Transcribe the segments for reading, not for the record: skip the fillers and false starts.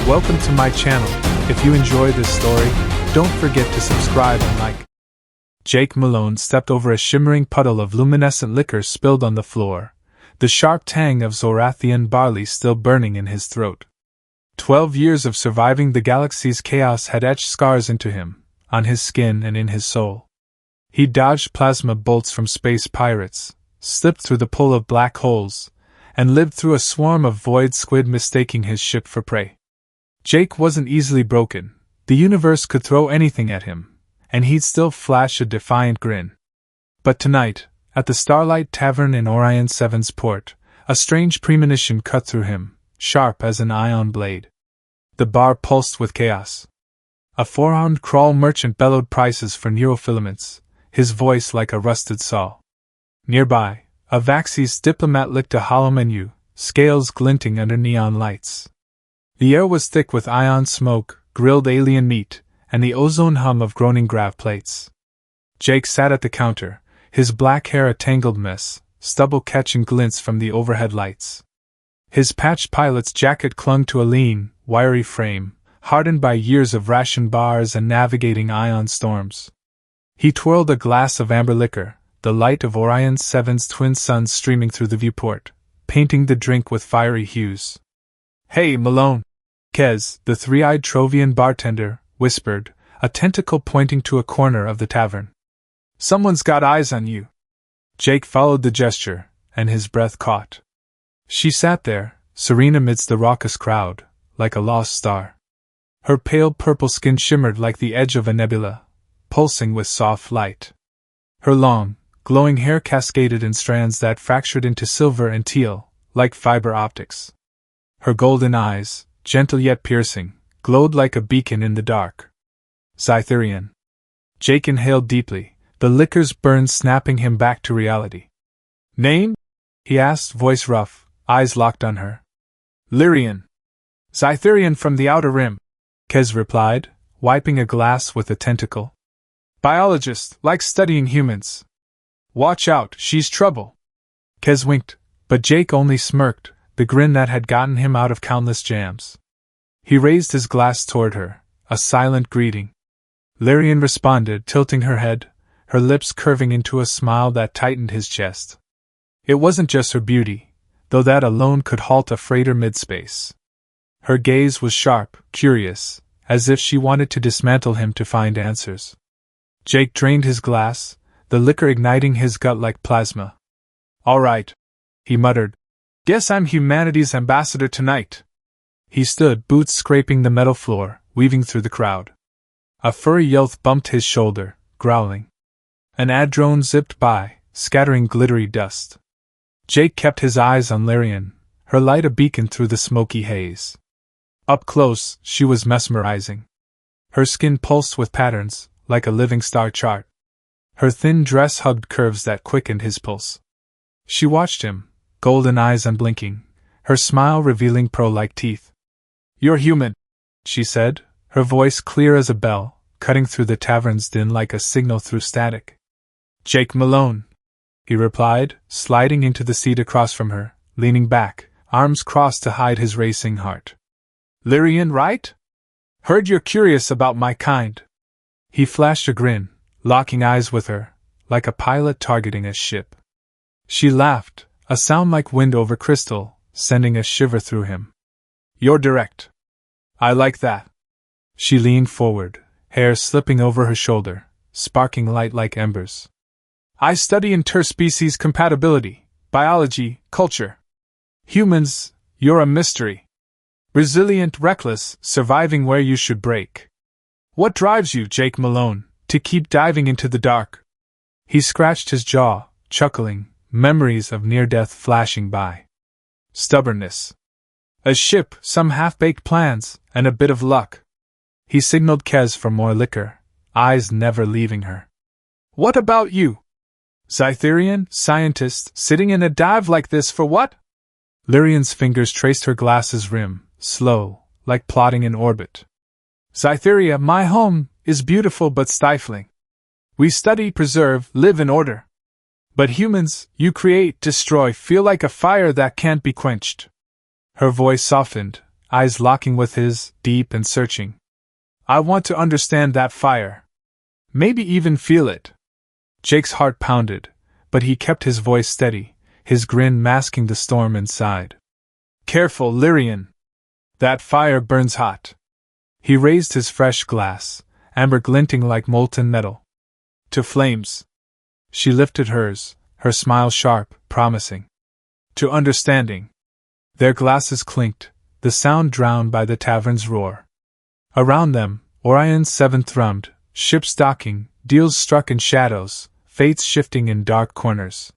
Welcome to my channel. If you enjoy this story, don't forget to subscribe and like. Jake Malone stepped over a shimmering puddle of luminescent liquor spilled on the floor, the sharp tang of Zytherian barley still burning in his throat. 12 years of surviving the galaxy's chaos had etched scars into him, on his skin and in his soul. He dodged plasma bolts from space pirates, slipped through the pull of black holes, and lived through a swarm of void squid mistaking his ship for prey. Jake wasn't easily broken. The universe could throw anything at him, and he'd still flash a defiant grin. But tonight, at the Starlight Tavern in Orion 7's port, a strange premonition cut through him, sharp as an ion blade. The bar pulsed with chaos. A four-armed crawl merchant bellowed prices for neurofilaments, his voice like a rusted saw. Nearby, a Vaxis diplomat licked a hollow menu, scales glinting under neon lights. The air was thick with ion smoke, grilled alien meat, and the ozone hum of groaning grav plates. Jake sat at the counter, his black hair a tangled mess, stubble catching glints from the overhead lights. His patched pilot's jacket clung to a lean, wiry frame, hardened by years of ration bars and navigating ion storms. He twirled a glass of amber liquor, the light of Orion 7's twin suns streaming through the viewport, painting the drink with fiery hues. "Hey, Malone!" Kez, the three-eyed Trovian bartender, whispered, a tentacle pointing to a corner of the tavern. "Someone's got eyes on you." Jake followed the gesture, and his breath caught. She sat there, serene amidst the raucous crowd, like a lost star. Her pale purple skin shimmered like the edge of a nebula, pulsing with soft light. Her long, glowing hair cascaded in strands that fractured into silver and teal, like fiber optics. Her golden eyes, gentle yet piercing, glowed like a beacon in the dark. Zytherian. Jake inhaled deeply, the liquor's burn snapping him back to reality. "Name?" he asked, voice rough, eyes locked on her. "Lirien. Zytherian from the Outer Rim," Kez replied, wiping a glass with a tentacle. "Biologist, likes studying humans. Watch out, she's trouble." Kez winked, but Jake only smirked, the grin that had gotten him out of countless jams. He raised his glass toward her, a silent greeting. Lirien responded, tilting her head, her lips curving into a smile that tightened his chest. It wasn't just her beauty, though that alone could halt a freighter mid-space. Her gaze was sharp, curious, as if she wanted to dismantle him to find answers. Jake drained his glass, the liquor igniting his gut like plasma. "All right," he muttered. "Guess I'm humanity's ambassador tonight." He stood, boots scraping the metal floor, weaving through the crowd. A furry Yelth bumped his shoulder, growling. An ad drone zipped by, scattering glittery dust. Jake kept his eyes on Lirien, her light a beacon through the smoky haze. Up close, she was mesmerizing. Her skin pulsed with patterns, like a living star chart. Her thin dress hugged curves that quickened his pulse. She watched him, golden eyes unblinking, her smile revealing pearl-like teeth. "You're human," she said, her voice clear as a bell, cutting through the tavern's din like a signal through static. "Jake Malone," he replied, sliding into the seat across from her, leaning back, arms crossed to hide his racing heart. "Lirien, right? Heard you're curious about my kind." He flashed a grin, locking eyes with her, like a pilot targeting a ship. She laughed, a sound like wind over crystal, sending a shiver through him. "You're direct. I like that." She leaned forward, hair slipping over her shoulder, sparking light like embers. "I study interspecies compatibility, biology, culture. Humans, you're a mystery. Resilient, reckless, surviving where you should break. What drives you, Jake Malone, to keep diving into the dark?" He scratched his jaw, chuckling, memories of near-death flashing by. "Stubbornness. A ship, some half-baked plans, and a bit of luck." He signaled Kez for more liquor, eyes never leaving her. "What about you? Zytherian, scientist, sitting in a dive like this for what?" Lirien's fingers traced her glass's rim, slow, like plotting in orbit. "Zytheria, my home, is beautiful but stifling. We study, preserve, live in order. But humans, you create, destroy, feel like a fire that can't be quenched." Her voice softened, eyes locking with his, deep and searching. I want to understand that fire. Maybe even feel it. Jake's heart pounded, but he kept his voice steady, his grin masking the storm inside. Careful, Lirien. That fire burns hot. He raised his fresh glass, amber glinting like molten metal. To flames. She lifted hers, her smile sharp, promising. To understanding. Their glasses clinked, the sound drowned by the tavern's roar. Around them, Orion's 7 thrummed, ships docking, deals struck in shadows, fates shifting in dark corners.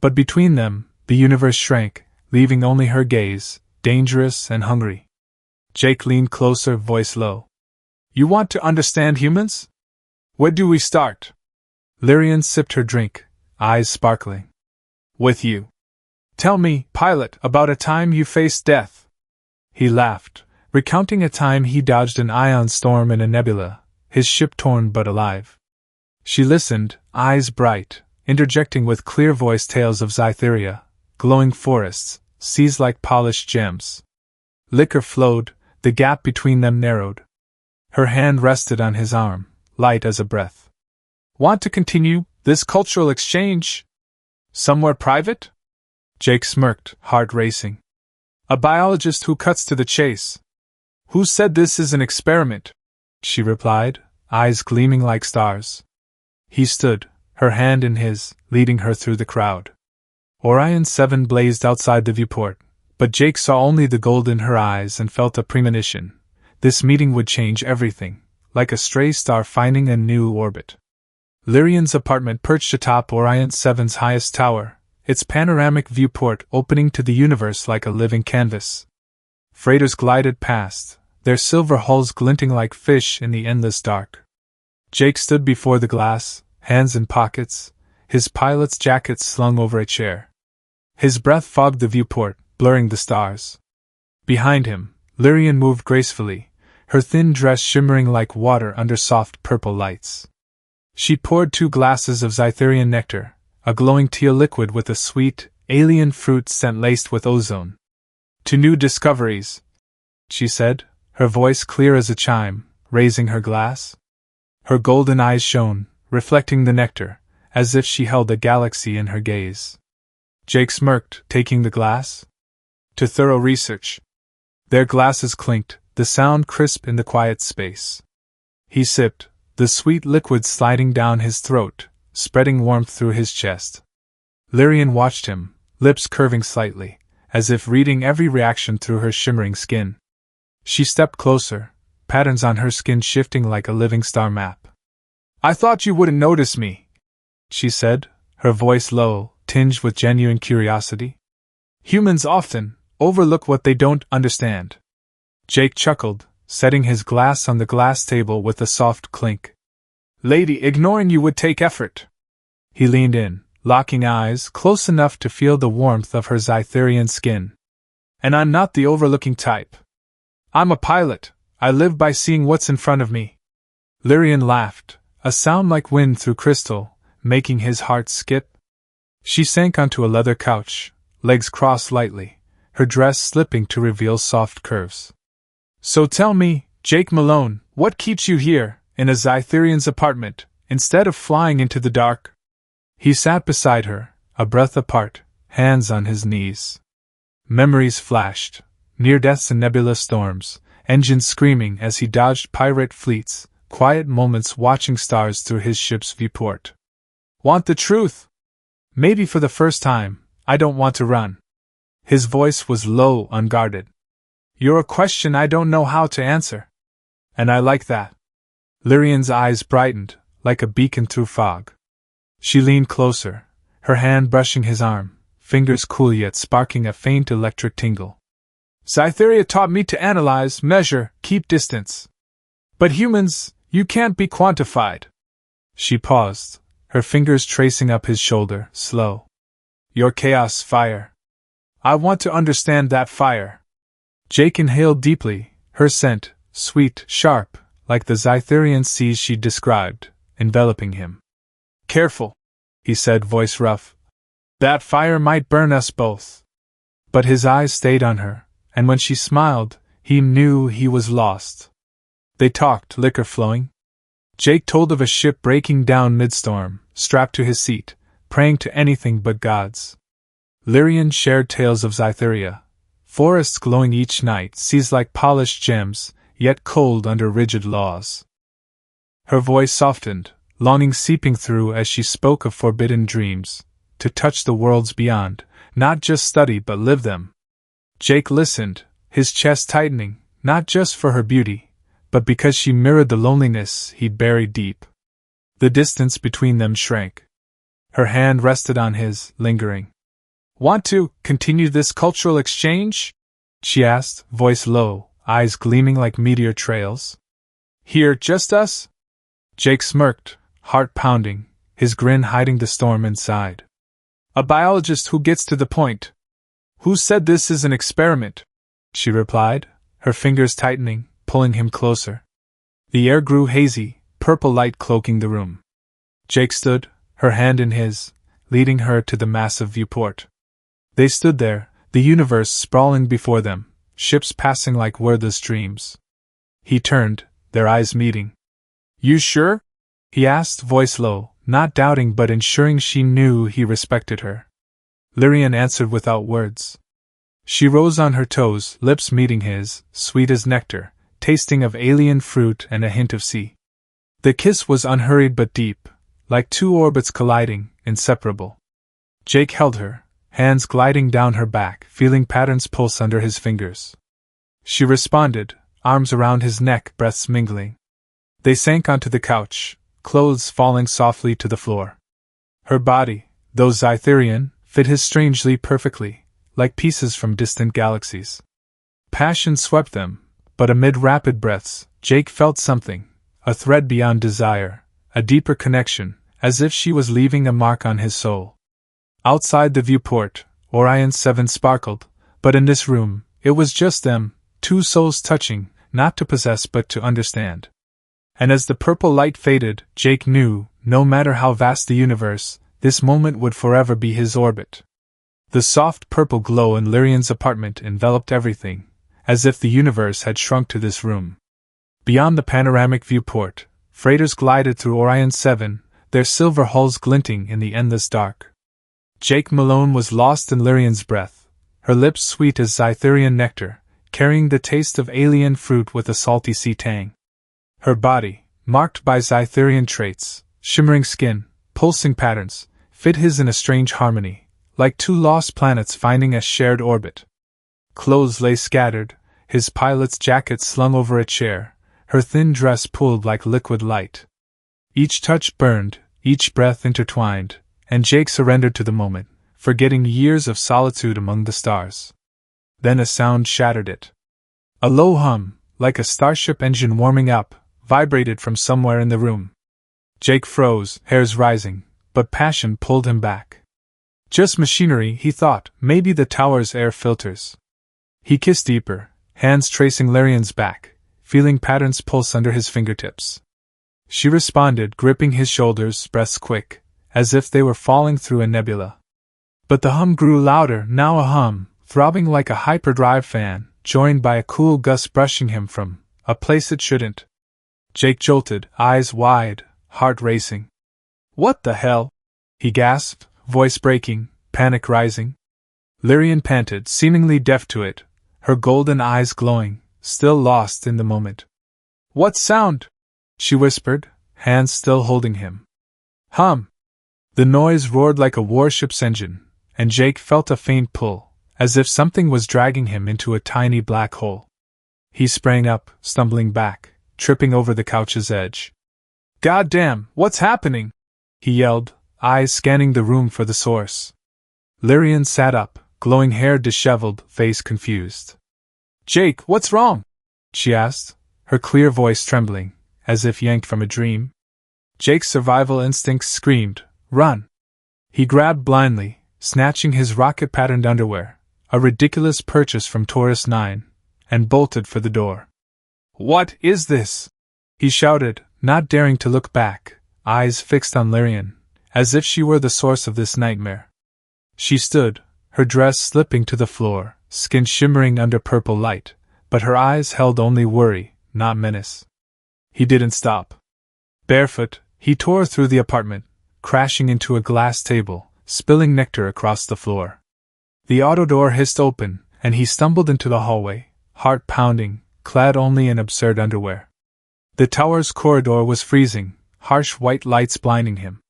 But between them, the universe shrank, leaving only her gaze, dangerous and hungry. Jake leaned closer, voice low. You want to understand humans? Where do we start? Lirien sipped her drink, eyes sparkling. With you. Tell me, pilot, about a time you faced death. He laughed, recounting a time he dodged an ion storm in a nebula, his ship torn but alive. She listened, eyes bright, interjecting with clear-voiced tales of Zytheria, glowing forests, seas like polished gems. Liquor flowed, the gap between them narrowed. Her hand rested on his arm, light as a breath. Want to continue this cultural exchange? Somewhere private? Jake smirked, heart racing. A biologist who cuts to the chase. Who said this is an experiment? She replied, eyes gleaming like stars. He stood, her hand in his, leading her through the crowd. Orion 7 blazed outside the viewport, but Jake saw only the gold in her eyes and felt a premonition. This meeting would change everything, like a stray star finding a new orbit. Lirien's apartment perched atop Orion 7's highest tower, its panoramic viewport opening to the universe like a living canvas. Freighters glided past, their silver hulls glinting like fish in the endless dark. Jake stood before the glass, hands in pockets, his pilot's jacket slung over a chair. His breath fogged the viewport, blurring the stars. Behind him, Lirien moved gracefully, her thin dress shimmering like water under soft purple lights. She poured 2 glasses of Zytherian nectar, a glowing teal liquid with a sweet, alien fruit scent laced with ozone. To new discoveries, she said, her voice clear as a chime, raising her glass. Her golden eyes shone, reflecting the nectar, as if she held a galaxy in her gaze. Jake smirked, taking the glass. To thorough research. Their glasses clinked, the sound crisp in the quiet space. He sipped, the sweet liquid sliding down his throat, spreading warmth through his chest. Lirien watched him, lips curving slightly, as if reading every reaction through her shimmering skin. She stepped closer, patterns on her skin shifting like a living star map. I thought you wouldn't notice me, she said, her voice low, tinged with genuine curiosity. Humans often overlook what they don't understand. Jake chuckled, setting his glass on the glass table with a soft clink. Lady, ignoring you would take effort. He leaned in, locking eyes close enough to feel the warmth of her Zytherian skin. And I'm not the overlooking type. I'm a pilot, I live by seeing what's in front of me. Lirien laughed, a sound like wind through crystal, making his heart skip. She sank onto a leather couch, legs crossed lightly, her dress slipping to reveal soft curves. So tell me, Jake Malone, what keeps you here, in a Zytherian's apartment, instead of flying into the dark? He sat beside her, a breath apart, hands on his knees. Memories flashed, near deaths and nebulous storms, engines screaming as he dodged pirate fleets, quiet moments watching stars through his ship's viewport. Want the truth? Maybe for the first time, I don't want to run. His voice was low, unguarded. You're a question I don't know how to answer. And I like that. Lirien's eyes brightened, like a beacon through fog. She leaned closer, her hand brushing his arm, fingers cool yet sparking a faint electric tingle. Zytheria taught me to analyze, measure, keep distance. But humans, you can't be quantified. She paused, her fingers tracing up his shoulder, slow. Your chaos fire. I want to understand that fire. Jake inhaled deeply, her scent, sweet, sharp, like the Zytherian seas she described, enveloping him. Careful, he said, voice rough. That fire might burn us both. But his eyes stayed on her, and when she smiled, He knew he was lost. They talked, liquor flowing. Jake told of a ship breaking down midstorm, strapped to his seat, praying to anything but gods. Lirien shared tales of Zytheria, forests glowing each night, seas like polished gems, yet cold under rigid laws. Her voice softened, longing seeping through as she spoke of forbidden dreams, to touch the worlds beyond, not just study but live them. Jake listened, his chest tightening, not just for her beauty, but because she mirrored the loneliness he'd buried deep. The distance between them shrank. Her hand rested on his, lingering. "Want to continue this cultural exchange?" she asked, voice low, eyes gleaming like meteor trails. "Here, just us?" Jake smirked, heart pounding, his grin hiding the storm inside. "A biologist who gets to the point. Who said this is an experiment?" she replied, her fingers tightening, pulling him closer. The air grew hazy, purple light cloaking the room. Jake stood, her hand in his, leading her to the massive viewport. They stood there, the universe sprawling before them, ships passing like wordless dreams. He turned, their eyes meeting. "You sure?" he asked, voice low, not doubting but ensuring she knew he respected her. Lirien answered without words. She rose on her toes, lips meeting his, sweet as nectar, tasting of alien fruit and a hint of sea. The kiss was unhurried but deep, like two orbits colliding, inseparable. Jake held her, hands gliding down her back, feeling patterns pulse under his fingers. She responded, arms around his neck, breaths mingling. They sank onto the couch, clothes falling softly to the floor. Her body, though Zytherian, fit his strangely perfectly, like pieces from distant galaxies. Passion swept them, but amid rapid breaths, Jake felt something, a thread beyond desire, a deeper connection, as if she was leaving a mark on his soul. Outside the viewport, Orion 7 sparkled, but in this room, it was just them, two souls touching, not to possess but to understand. And as the purple light faded, Jake knew, no matter how vast the universe, this moment would forever be his orbit. The soft purple glow in Lirien's apartment enveloped everything, as if the universe had shrunk to this room. Beyond the panoramic viewport, freighters glided through Orion 7, their silver hulls glinting in the endless dark. Jake Malone was lost in Lirien's breath, her lips sweet as Zytherian nectar, carrying the taste of alien fruit with a salty sea tang. Her body, marked by Zytherian traits, shimmering skin, pulsing patterns, fit his in a strange harmony, like two lost planets finding a shared orbit. Clothes lay scattered, his pilot's jacket slung over a chair, her thin dress pulled like liquid light. Each touch burned, each breath intertwined, and Jake surrendered to the moment, forgetting years of solitude among the stars. Then a sound shattered it. A low hum, like a starship engine warming up, vibrated from somewhere in the room. Jake froze, hairs rising, but passion pulled him back. Just machinery, he thought, maybe the tower's air filters. He kissed deeper, hands tracing Lirien's back, feeling patterns pulse under his fingertips. She responded, gripping his shoulders, breaths quick, as if they were falling through a nebula. But the hum grew louder, now a hum, throbbing like a hyperdrive fan, joined by a cool gust brushing him from a place it shouldn't. Jake jolted, eyes wide, heart racing. "What the hell?" he gasped, voice breaking, panic rising. Lirien panted, seemingly deaf to it, her golden eyes glowing, still lost in the moment. "What sound?" she whispered, hands still holding him. "Hum." The noise roared like a warship's engine, and Jake felt a faint pull, as if something was dragging him into a tiny black hole. He sprang up, stumbling back, tripping over the couch's edge. "Goddamn, what's happening?" he yelled, eyes scanning the room for the source. Lirien sat up, glowing hair disheveled, face confused. "Jake, what's wrong?" she asked, her clear voice trembling, as if yanked from a dream. Jake's survival instincts screamed, "Run!" He grabbed blindly, snatching his rocket-patterned underwear, a ridiculous purchase from Taurus 9, and bolted for the door. "What is this?" he shouted, not daring to look back, eyes fixed on Lirien, as if she were the source of this nightmare. She stood, her dress slipping to the floor, skin shimmering under purple light, but her eyes held only worry, not menace. He didn't stop. Barefoot, he tore through the apartment, crashing into a glass table, spilling nectar across the floor. The auto door hissed open, and he stumbled into the hallway, heart pounding, clad only in absurd underwear. The tower's corridor was freezing, harsh white lights blinding him.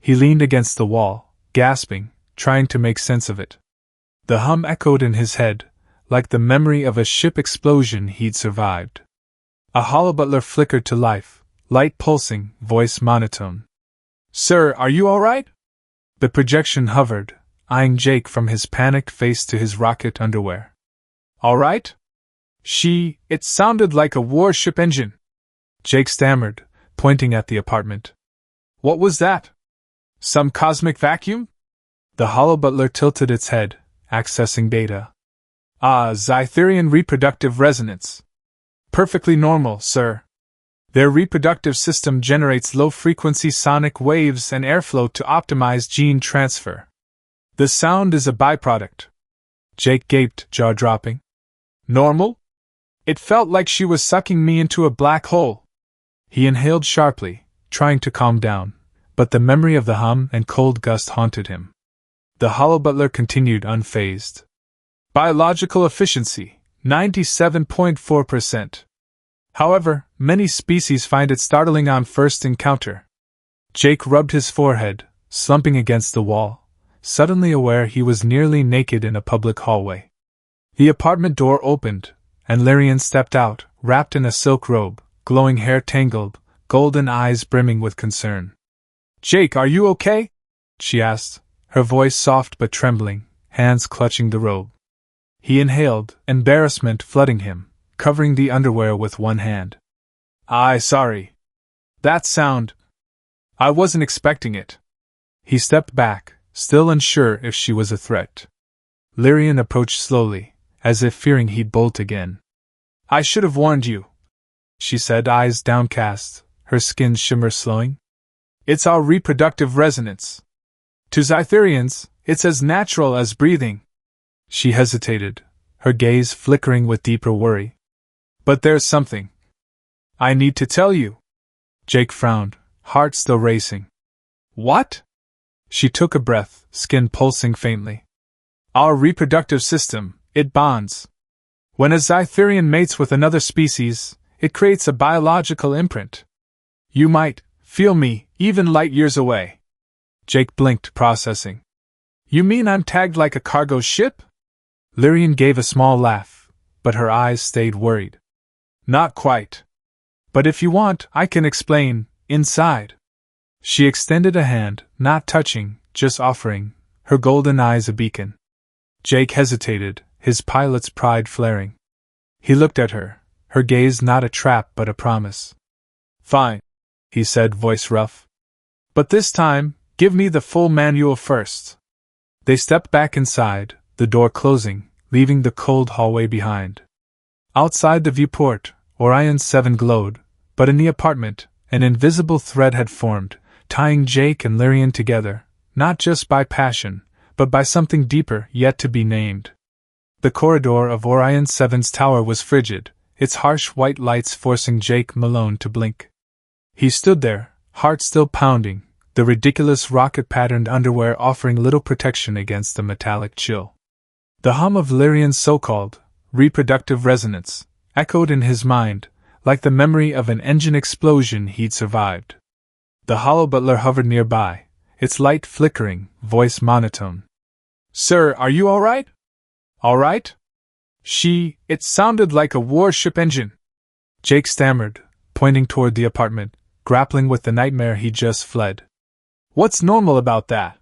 He leaned against the wall, gasping, trying to make sense of it. The hum echoed in his head, like the memory of a ship explosion he'd survived. A hollow butler flickered to life, light pulsing, voice monotone. "Sir, are you all right?" The projection hovered, eyeing Jake from his panicked face to his rocket underwear. "All right?" It sounded like a warship engine." Jake stammered, pointing at the apartment. "What was that? Some cosmic vacuum?" The hollow butler tilted its head, accessing data. Zytherian reproductive resonance. Perfectly normal, sir. Their reproductive system generates low-frequency sonic waves and airflow to optimize gene transfer. The sound is a byproduct." Jake gaped, jaw-dropping. "Normal? It felt like she was sucking me into a black hole." He inhaled sharply, trying to calm down, but the memory of the hum and cold gust haunted him. The hollow butler continued unfazed. "Biological efficiency, 97.4%. However, many species find it startling on first encounter." Jake rubbed his forehead, slumping against the wall, suddenly aware he was nearly naked in a public hallway. The apartment door opened, and Lirien stepped out, wrapped in a silk robe, glowing hair tangled, golden eyes brimming with concern. "Jake, are you okay?" she asked, her voice soft but trembling, hands clutching the robe. He inhaled, embarrassment flooding him, covering the underwear with one hand. Sorry. That sound. I wasn't expecting it." He stepped back, still unsure if she was a threat. Lirien approached slowly, as if fearing he'd bolt again. "I should have warned you," she said, eyes downcast, her skin shimmer slowing. "It's our reproductive resonance. To Zytherians, it's as natural as breathing." She hesitated, her gaze flickering with deeper worry. "But there's something I need to tell you." Jake frowned, heart still racing. "What?" She took a breath, skin pulsing faintly. "Our reproductive system, it bonds. When a Zytherian mates with another species, it creates a biological imprint. You might feel me, even light years away." Jake blinked, processing. "You mean I'm tagged like a cargo ship?" Lirien gave a small laugh, but her eyes stayed worried. "Not quite. But if you want, I can explain, inside." She extended a hand, not touching, just offering, her golden eyes a beacon. Jake hesitated, his pilot's pride flaring. He looked at her, her gaze not a trap but a promise. "Fine," he said, voice rough. "But this time, give me the full manual first." They stepped back inside, the door closing, leaving the cold hallway behind. Outside the viewport, Orion 7 glowed, but in the apartment, an invisible thread had formed, tying Jake and Lirien together, not just by passion, but by something deeper yet to be named. The corridor of Orion 7's tower was frigid, its harsh white lights forcing Jake Malone to blink. He stood there, heart still pounding, the ridiculous rocket-patterned underwear offering little protection against the metallic chill. The hum of Lirien's so-called reproductive resonance echoed in his mind, like the memory of an engine explosion he'd survived. The hollow butler hovered nearby, its light flickering, voice monotone. "Sir, are you all right?" "All right?" It sounded like a warship engine." Jake stammered, pointing toward the apartment, grappling with the nightmare he'd just fled. "What's normal about that?"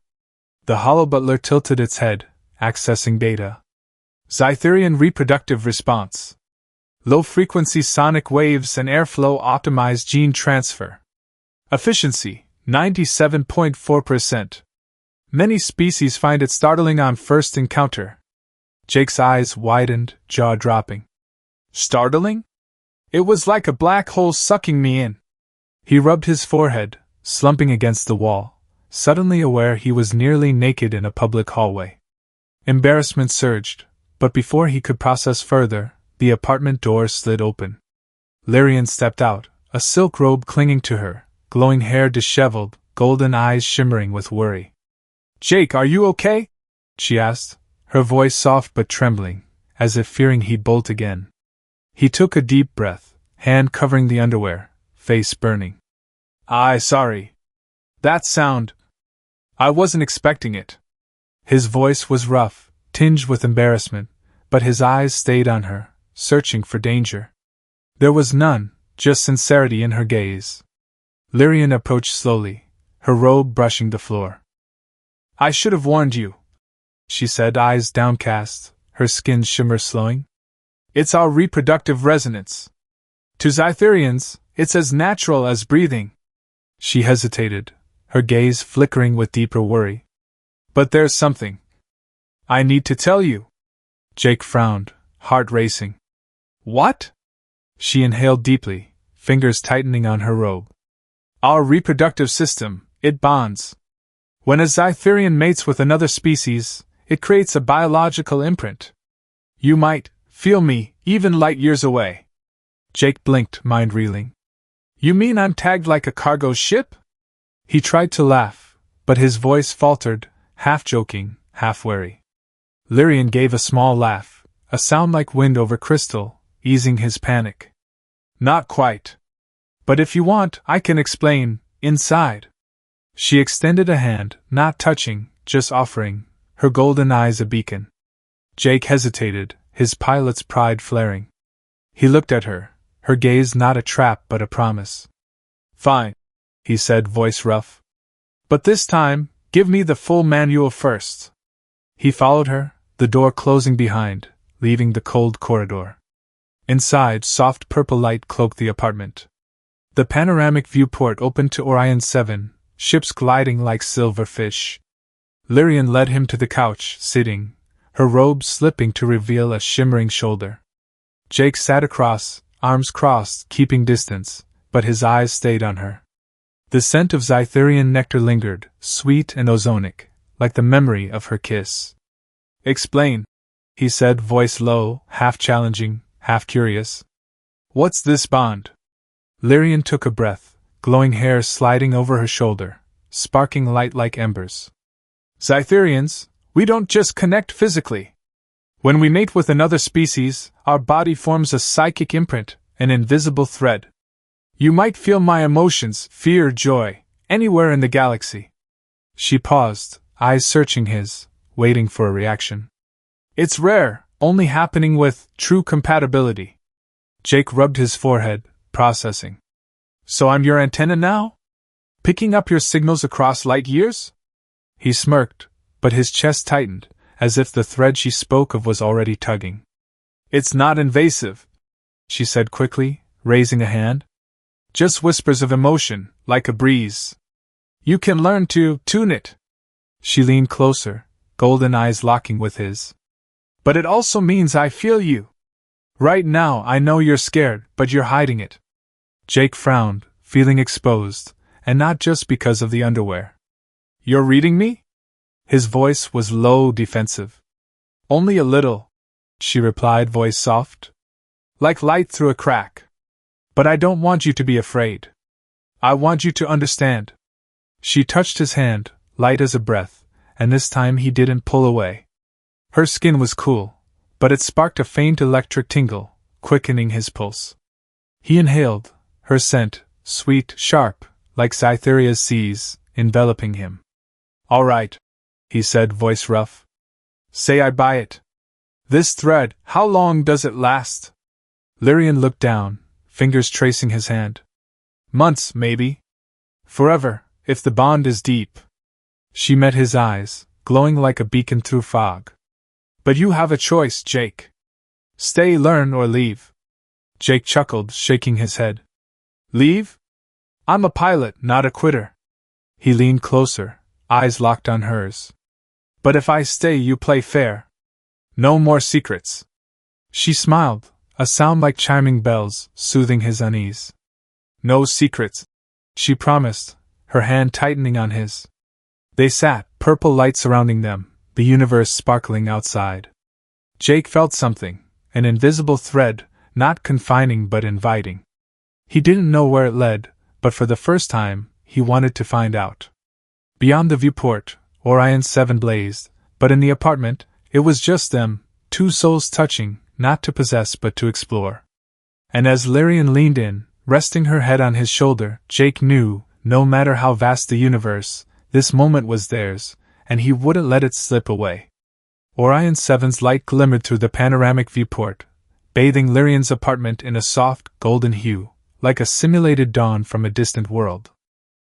The hollow butler tilted its head, accessing data. "Zytherian reproductive response. Low-frequency sonic waves and airflow optimize gene transfer. Efficiency, 97.4%. Many species find it startling on first encounter." Jake's eyes widened, jaw dropping. "Startling? It was like a black hole sucking me in." He rubbed his forehead, slumping against the wall, suddenly aware he was nearly naked in a public hallway. Embarrassment surged, but before he could process further, The apartment door slid open. Lirien stepped out, a silk robe clinging to her, glowing hair disheveled, golden eyes shimmering with worry. "Jake, are you okay?" she asked, her voice soft but trembling, as if fearing he'd bolt again. He took a deep breath, hand covering the underwear, face burning. Sorry. That sound. I wasn't expecting it." His voice was rough, tinged with embarrassment, but his eyes stayed on her, searching for danger. There was none, just sincerity in her gaze. Lirien approached slowly, her robe brushing the floor. "I should have warned you," she said, eyes downcast, her skin shimmer slowing. "It's our reproductive resonance. To Zytherians, it's as natural as breathing." She hesitated, her gaze flickering with deeper worry. "But there's something I need to tell you." Jake frowned, heart racing. "What?" She inhaled deeply, fingers tightening on her robe. "Our reproductive system, it bonds. When a Zytherian mates with another species, it creates a biological imprint. You might feel me, even light years away." Jake blinked, mind reeling. "You mean I'm tagged like a cargo ship?" He tried to laugh, but his voice faltered, half joking, half wary. Lirien gave a small laugh, a sound like wind over crystal, easing his panic. "Not quite. But if you want, I can explain, inside." She extended a hand, not touching, just offering, her golden eyes a beacon. Jake hesitated, his pilot's pride flaring. He looked at her, her gaze not a trap but a promise. "Fine," he said, voice rough. "But this time, give me the full manual first." He followed her, the door closing behind, leaving the cold corridor. Inside, soft purple light cloaked the apartment. The panoramic viewport opened to Orion 7, ships gliding like silver fish. Lirien led him to the couch, sitting, her robe slipping to reveal a shimmering shoulder. Jake sat across, arms crossed, keeping distance, but his eyes stayed on her. The scent of Zytherian nectar lingered, sweet and ozonic, like the memory of her kiss. "Explain," he said, voice low, half challenging, half curious. "What's this bond?" Lirien took a breath, glowing hair sliding over her shoulder, sparking light like embers. "Zytherians, we don't just connect physically. When we mate with another species, our body forms a psychic imprint, an invisible thread. You might feel my emotions, fear, joy, anywhere in the galaxy." She paused, eyes searching his, waiting for a reaction. "It's rare, only happening with true compatibility." Jake rubbed his forehead, processing. "So I'm your antenna now? Picking up your signals across light years?" He smirked, but his chest tightened, as if the thread she spoke of was already tugging. "It's not invasive," she said quickly, raising a hand. "Just whispers of emotion, like a breeze. You can learn to tune it." She leaned closer, golden eyes locking with his. "But it also means I feel you. Right now I know you're scared, but you're hiding it." Jake frowned, feeling exposed, and not just because of the underwear. "You're reading me?" His voice was low, defensive. "Only a little," she replied, voice soft. "Like light through a crack. But I don't want you to be afraid. I want you to understand." She touched his hand, light as a breath, and this time he didn't pull away. Her skin was cool, but it sparked a faint electric tingle, quickening his pulse. He inhaled, her scent, sweet, sharp, like Cytheria's seas, enveloping him. "All right," he said, voice rough. "Say I buy it. This thread, how long does it last?" Lirien looked down, fingers tracing his hand. "Months, maybe. Forever, if the bond is deep." She met his eyes, glowing like a beacon through fog. "But you have a choice, Jake. Stay, learn, or leave." Jake chuckled, shaking his head. "Leave? I'm a pilot, not a quitter." He leaned closer, eyes locked on hers. "But if I stay, you play fair. No more secrets." She smiled, a sound like chiming bells, soothing his unease. "No secrets," she promised, her hand tightening on his. They sat, purple light surrounding them, the universe sparkling outside. Jake felt something, an invisible thread, not confining but inviting. He didn't know where it led, but for the first time, he wanted to find out. Beyond the viewport, Orion 7 blazed, but in the apartment, it was just them, two souls touching, not to possess but to explore. And as Lirien leaned in, resting her head on his shoulder, Jake knew, no matter how vast the universe, this moment was theirs, and he wouldn't let it slip away. Orion 7's light glimmered through the panoramic viewport, bathing Lirien's apartment in a soft, golden hue, like a simulated dawn from a distant world.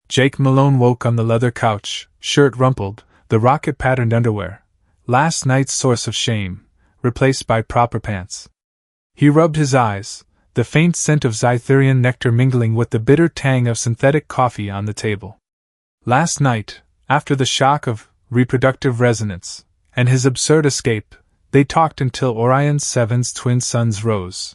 Jake Malone woke on the leather couch, shirt rumpled, the rocket-patterned underwear, last night's source of shame, replaced by proper pants. He rubbed his eyes, the faint scent of Zytherian nectar mingling with the bitter tang of synthetic coffee on the table. Last night, after the shock of reproductive resonance, and his absurd escape, they talked until Orion 7's twin suns rose.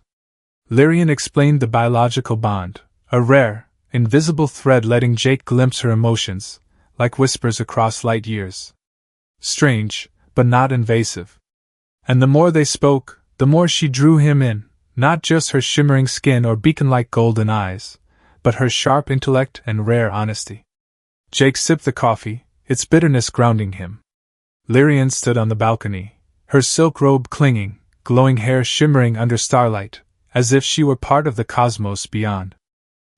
Lirien explained the biological bond, a rare, invisible thread letting Jake glimpse her emotions, like whispers across light years. Strange, but not invasive. And the more they spoke, the more she drew him in, not just her shimmering skin or beacon-like golden eyes, but her sharp intellect and rare honesty. Jake sipped the coffee, its bitterness grounding him. Lirien stood on the balcony, her silk robe clinging, glowing hair shimmering under starlight, as if she were part of the cosmos beyond.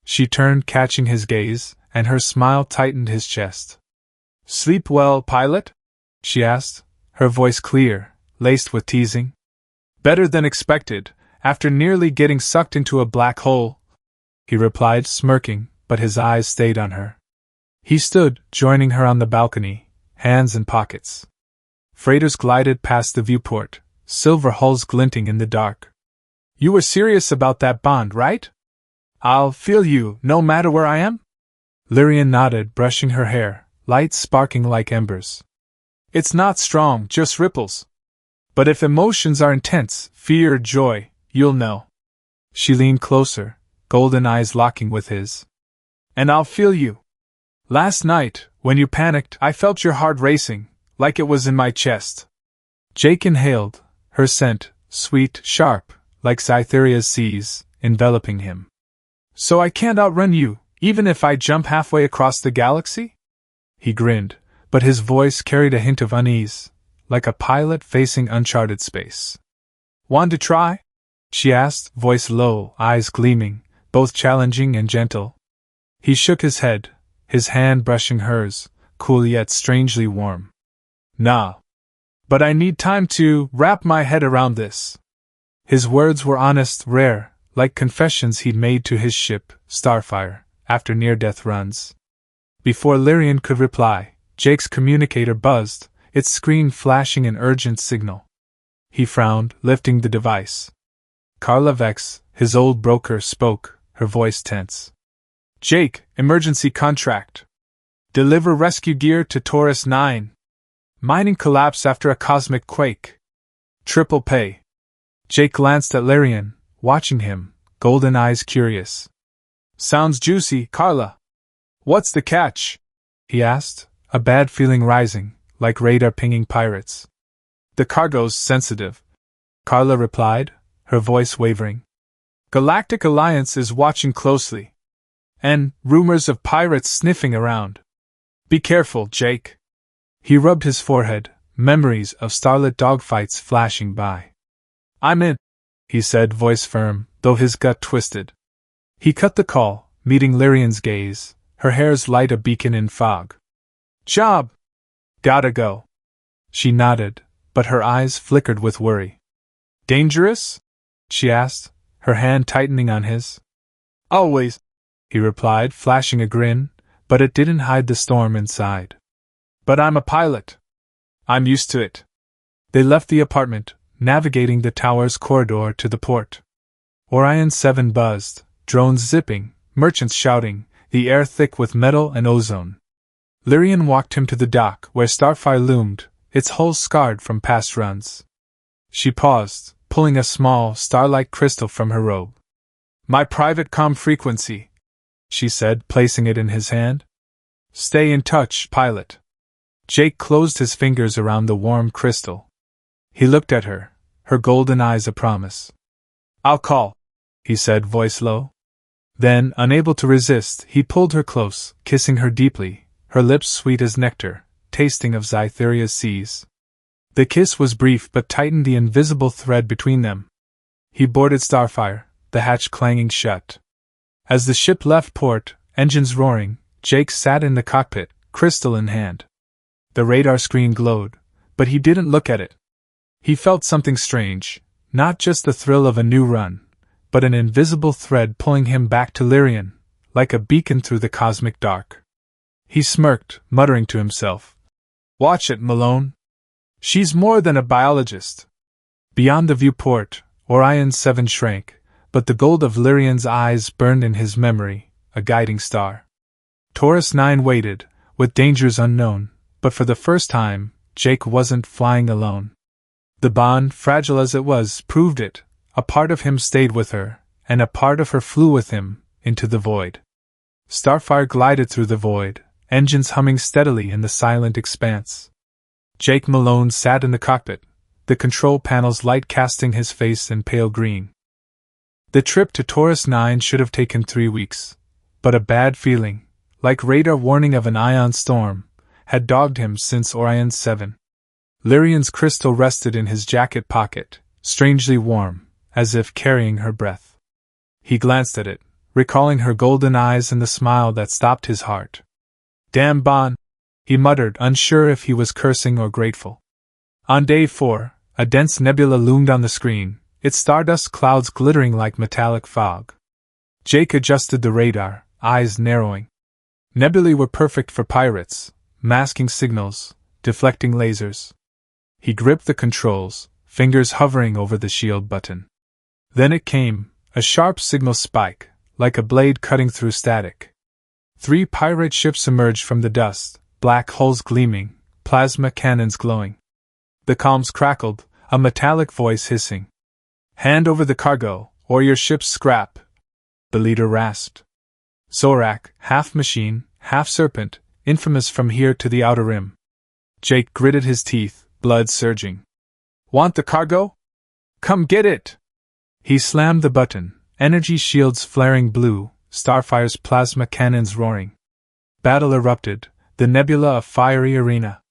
She turned, catching his gaze, and her smile tightened his chest. "Sleep well, pilot?" she asked, her voice clear, laced with teasing. "Better than expected, after nearly getting sucked into a black hole," he replied, smirking, but his eyes stayed on her. He stood, joining her on the balcony, hands in pockets. Freighters glided past the viewport, silver hulls glinting in the dark. "You were serious about that bond, right? I'll feel you, no matter where I am?" Lirien nodded, brushing her hair, light sparking like embers. "It's not strong, just ripples. But if emotions are intense, fear or joy, you'll know." She leaned closer, golden eyes locking with his. "And I'll feel you. Last night, when you panicked, I felt your heart racing, like it was in my chest." Jake inhaled, her scent, sweet, sharp, like Zytheria's seas, enveloping him. "So I can't outrun you, even if I jump halfway across the galaxy?" He grinned, but his voice carried a hint of unease, like a pilot facing uncharted space. "Want to try?" she asked, voice low, eyes gleaming, both challenging and gentle. He shook his head, his hand brushing hers, cool yet strangely warm. "Nah. But I need time to wrap my head around this." His words were honest, rare, like confessions he'd made to his ship, Starfire, after near-death runs. Before Lirien could reply, Jake's communicator buzzed, its screen flashing an urgent signal. He frowned, lifting the device. Carla Vex, his old broker, spoke, her voice tense. "Jake, emergency contract. Deliver rescue gear to Taurus 9. Mining collapse after a cosmic quake. Triple pay." Jake glanced at Lirien, watching him, golden eyes curious. "Sounds juicy, Carla. What's the catch?" he asked, a bad feeling rising, like radar pinging pirates. "The cargo's sensitive," Carla replied, her voice wavering. "Galactic Alliance is watching closely. And rumors of pirates sniffing around. Be careful, Jake." He rubbed his forehead, memories of starlit dogfights flashing by. "I'm in," he said, voice firm, though his gut twisted. He cut the call, meeting Lirien's gaze, her hair's light a beacon in fog. "Job! Gotta go." She nodded, but her eyes flickered with worry. "Dangerous?" she asked, her hand tightening on his. "Always," he replied, flashing a grin, but it didn't hide the storm inside. "But I'm a pilot. I'm used to it." They left the apartment, navigating the tower's corridor to the port. Orion 7 buzzed, drones zipping, merchants shouting, the air thick with metal and ozone. Lirien walked him to the dock where Starfire loomed, its hull scarred from past runs. She paused, pulling a small, starlight crystal from her robe. "My private comm frequency," she said, placing it in his hand. "Stay in touch, pilot." Jake closed his fingers around the warm crystal. He looked at her, her golden eyes a promise. "I'll call," he said, voice low. Then, unable to resist, he pulled her close, kissing her deeply, her lips sweet as nectar, tasting of Zytheria's seas. The kiss was brief but tightened the invisible thread between them. He boarded Starfire, the hatch clanging shut. As the ship left port, engines roaring, Jake sat in the cockpit, crystal in hand. The radar screen glowed, but he didn't look at it. He felt something strange, not just the thrill of a new run, but an invisible thread pulling him back to Lirien, like a beacon through the cosmic dark. He smirked, muttering to himself, "Watch it, Malone. She's more than a biologist." Beyond the viewport, Orion 7 shrank, but the gold of Lirien's eyes burned in his memory, a guiding star. Taurus 9 waited, with dangers unknown, but for the first time, Jake wasn't flying alone. The bond, fragile as it was, proved it. A part of him stayed with her, and a part of her flew with him, into the void. Starfire glided through the void, engines humming steadily in the silent expanse. Jake Malone sat in the cockpit, the control panel's light casting his face in pale green. The trip to Taurus 9 should have taken 3 weeks, but a bad feeling, like radar warning of an ion storm, had dogged him since Orion 7. Lirien's crystal rested in his jacket pocket, strangely warm, as if carrying her breath. He glanced at it, recalling her golden eyes and the smile that stopped his heart. "Damn Bon," he muttered, unsure if he was cursing or grateful. On day 4, a dense nebula loomed on the screen, its stardust clouds glittering like metallic fog. Jake adjusted the radar, eyes narrowing. Nebulae were perfect for pirates, masking signals, deflecting lasers. He gripped the controls, fingers hovering over the shield button. Then it came, a sharp signal spike, like a blade cutting through static. 3 pirate ships emerged from the dust, black hulls gleaming, plasma cannons glowing. The comms crackled, a metallic voice hissing. "Hand over the cargo, or your ship's scrap," the leader rasped. Zorak, half machine, half serpent, infamous from here to the outer rim. Jake gritted his teeth, blood surging. "Want the cargo? Come get it!" He slammed the button, energy shields flaring blue, Starfire's plasma cannons roaring. Battle erupted, the nebula a fiery arena.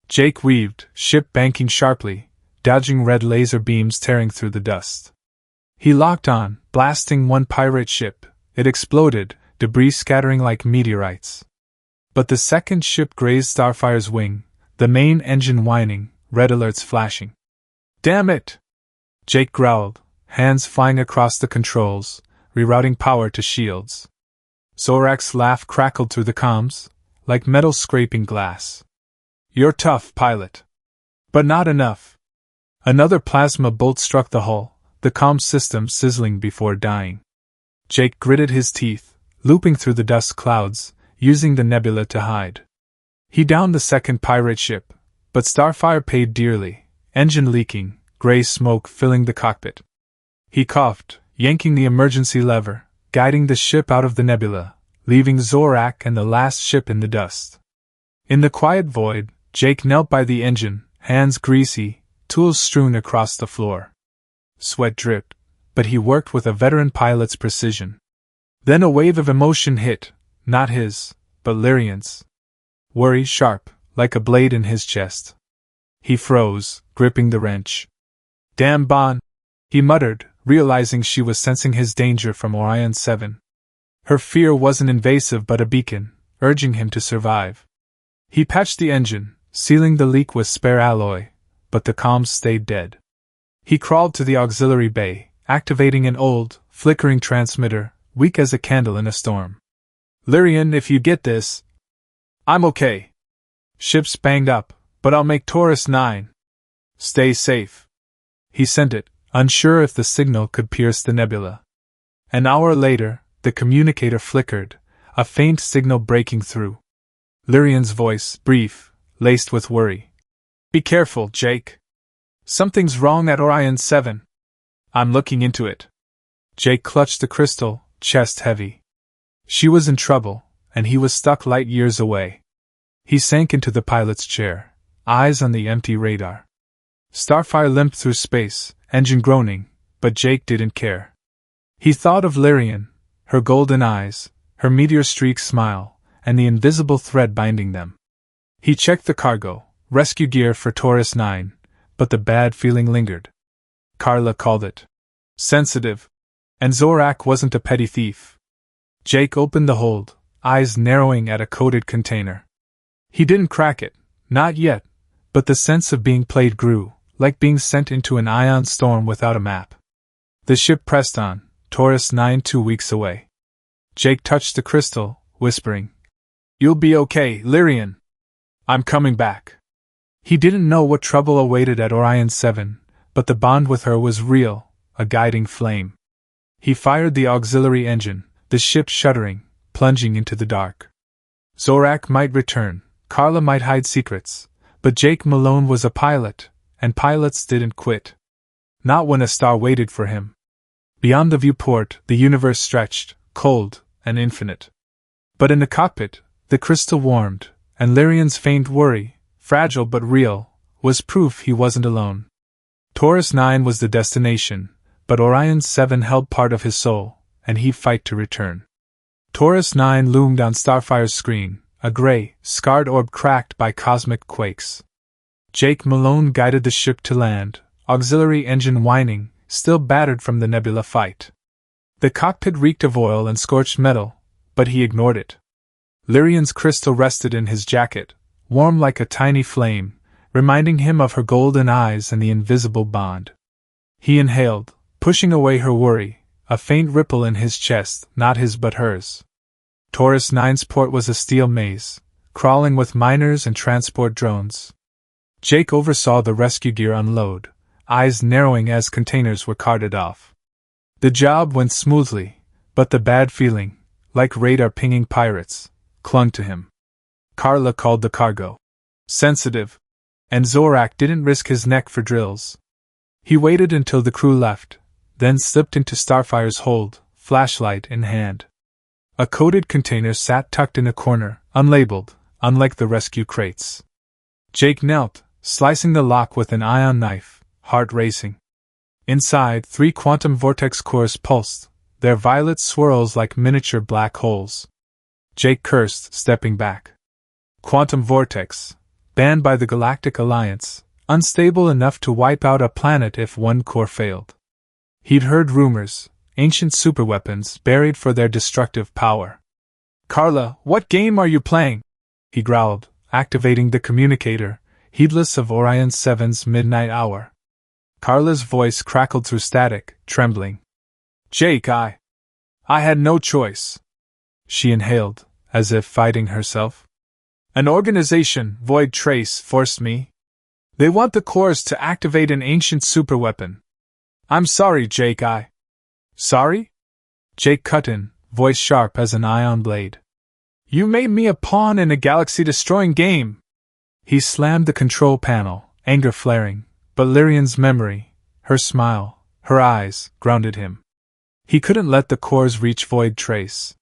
Jake weaved, ship banking sharply, dodging red laser beams tearing through the dust. He locked on, blasting one pirate ship. It exploded, debris scattering like meteorites. But the second ship grazed Starfire's wing, the main engine whining, red alerts flashing. "Damn it!" Jake growled, hands flying across the controls, rerouting power to shields. Zorak's laugh crackled through the comms, like metal scraping glass. "You're tough, pilot. But not enough." Another plasma bolt struck the hull, the comm system sizzling before dying. Jake gritted his teeth, looping through the dust clouds, using the nebula to hide. He downed the second pirate ship, but Starfire paid dearly, engine leaking, gray smoke filling the cockpit. He coughed, yanking the emergency lever, guiding the ship out of the nebula, leaving Zorak and the last ship in the dust. In the quiet void, Jake knelt by the engine, hands greasy, tools strewn across the floor. Sweat dripped, but he worked with a veteran pilot's precision. Then a wave of emotion hit, not his, but Lirien's. Worry sharp, like a blade in his chest. He froze, gripping the wrench. "Damn Bon," he muttered, realizing she was sensing his danger from Orion 7. Her fear wasn't invasive but a beacon, urging him to survive. He patched the engine, sealing the leak with spare alloy, but the comms stayed dead. He crawled to the auxiliary bay, activating an old, flickering transmitter, weak as a candle in a storm. "Lirien, if you get this..." "I'm okay. Ship's banged up, but I'll make Taurus 9. Stay safe." He sent it, unsure if the signal could pierce the nebula. An hour later, the communicator flickered, a faint signal breaking through. Lirien's voice, brief, laced with worry. "Be careful, Jake. Something's wrong at Orion 7. I'm looking into it." Jake clutched the crystal, chest heavy. She was in trouble, and he was stuck light years away. He sank into the pilot's chair, eyes on the empty radar. Starfire limped through space, engine groaning, but Jake didn't care. He thought of Lirien, her golden eyes, her meteor-streaked smile, and the invisible thread binding them. He checked the cargo, rescue gear for Taurus 9, but the bad feeling lingered. Carla called it sensitive, and Zorak wasn't a petty thief. Jake opened the hold, eyes narrowing at a coded container. He didn't crack it, not yet, but the sense of being played grew, like being sent into an ion storm without a map. The ship pressed on, Taurus 9 2 weeks away. Jake touched the crystal, whispering, "You'll be okay, Lirien. I'm coming back." He didn't know what trouble awaited at Orion 7, but the bond with her was real, a guiding flame. He fired the auxiliary engine, the ship shuddering, plunging into the dark. Zorak might return, Carla might hide secrets, but Jake Malone was a pilot, and pilots didn't quit. Not when a star waited for him. Beyond the viewport, the universe stretched, cold and infinite. But in the cockpit, the crystal warmed, and Lirien's faint worry, fragile but real, was proof he wasn't alone. Taurus 9 was the destination, but Orion 7 held part of his soul, and he'd fight to return. Taurus 9 loomed on Starfire's screen, a gray, scarred orb cracked by cosmic quakes. Jake Malone guided the ship to land, auxiliary engine whining, still battered from the nebula fight. The cockpit reeked of oil and scorched metal, but he ignored it. Lirien's crystal rested in his jacket, warm like a tiny flame, reminding him of her golden eyes and the invisible bond. He inhaled, pushing away her worry, a faint ripple in his chest, not his but hers. Taurus 9's port was a steel maze, crawling with miners and transport drones. Jake oversaw the rescue gear unload, eyes narrowing as containers were carted off. The job went smoothly, but the bad feeling, like radar pinging pirates, clung to him. Carla called the cargo sensitive, and Zorak didn't risk his neck for drills. He waited until the crew left, then slipped into Starfire's hold, flashlight in hand. A coded container sat tucked in a corner, unlabeled, unlike the rescue crates. Jake knelt, slicing the lock with an ion knife, heart racing. Inside, 3 quantum vortex cores pulsed, their violet swirls like miniature black holes. Jake cursed, stepping back. Quantum Vortex, banned by the Galactic Alliance, unstable enough to wipe out a planet if one core failed. He'd heard rumors, ancient superweapons buried for their destructive power. "Carla, what game are you playing?" he growled, activating the communicator, heedless of Orion 7's midnight hour. Carla's voice crackled through static, trembling. "Jake, I had no choice." She inhaled, as if fighting herself. "An organization, Void Trace, forced me. They want the cores to activate an ancient superweapon. I'm sorry, Jake, Sorry?" Jake cut in, voice sharp as an ion blade. "You made me a pawn in a galaxy-destroying game." He slammed the control panel, anger flaring, but Lirien's memory, her smile, her eyes, grounded him. He couldn't let the cores reach Void Trace.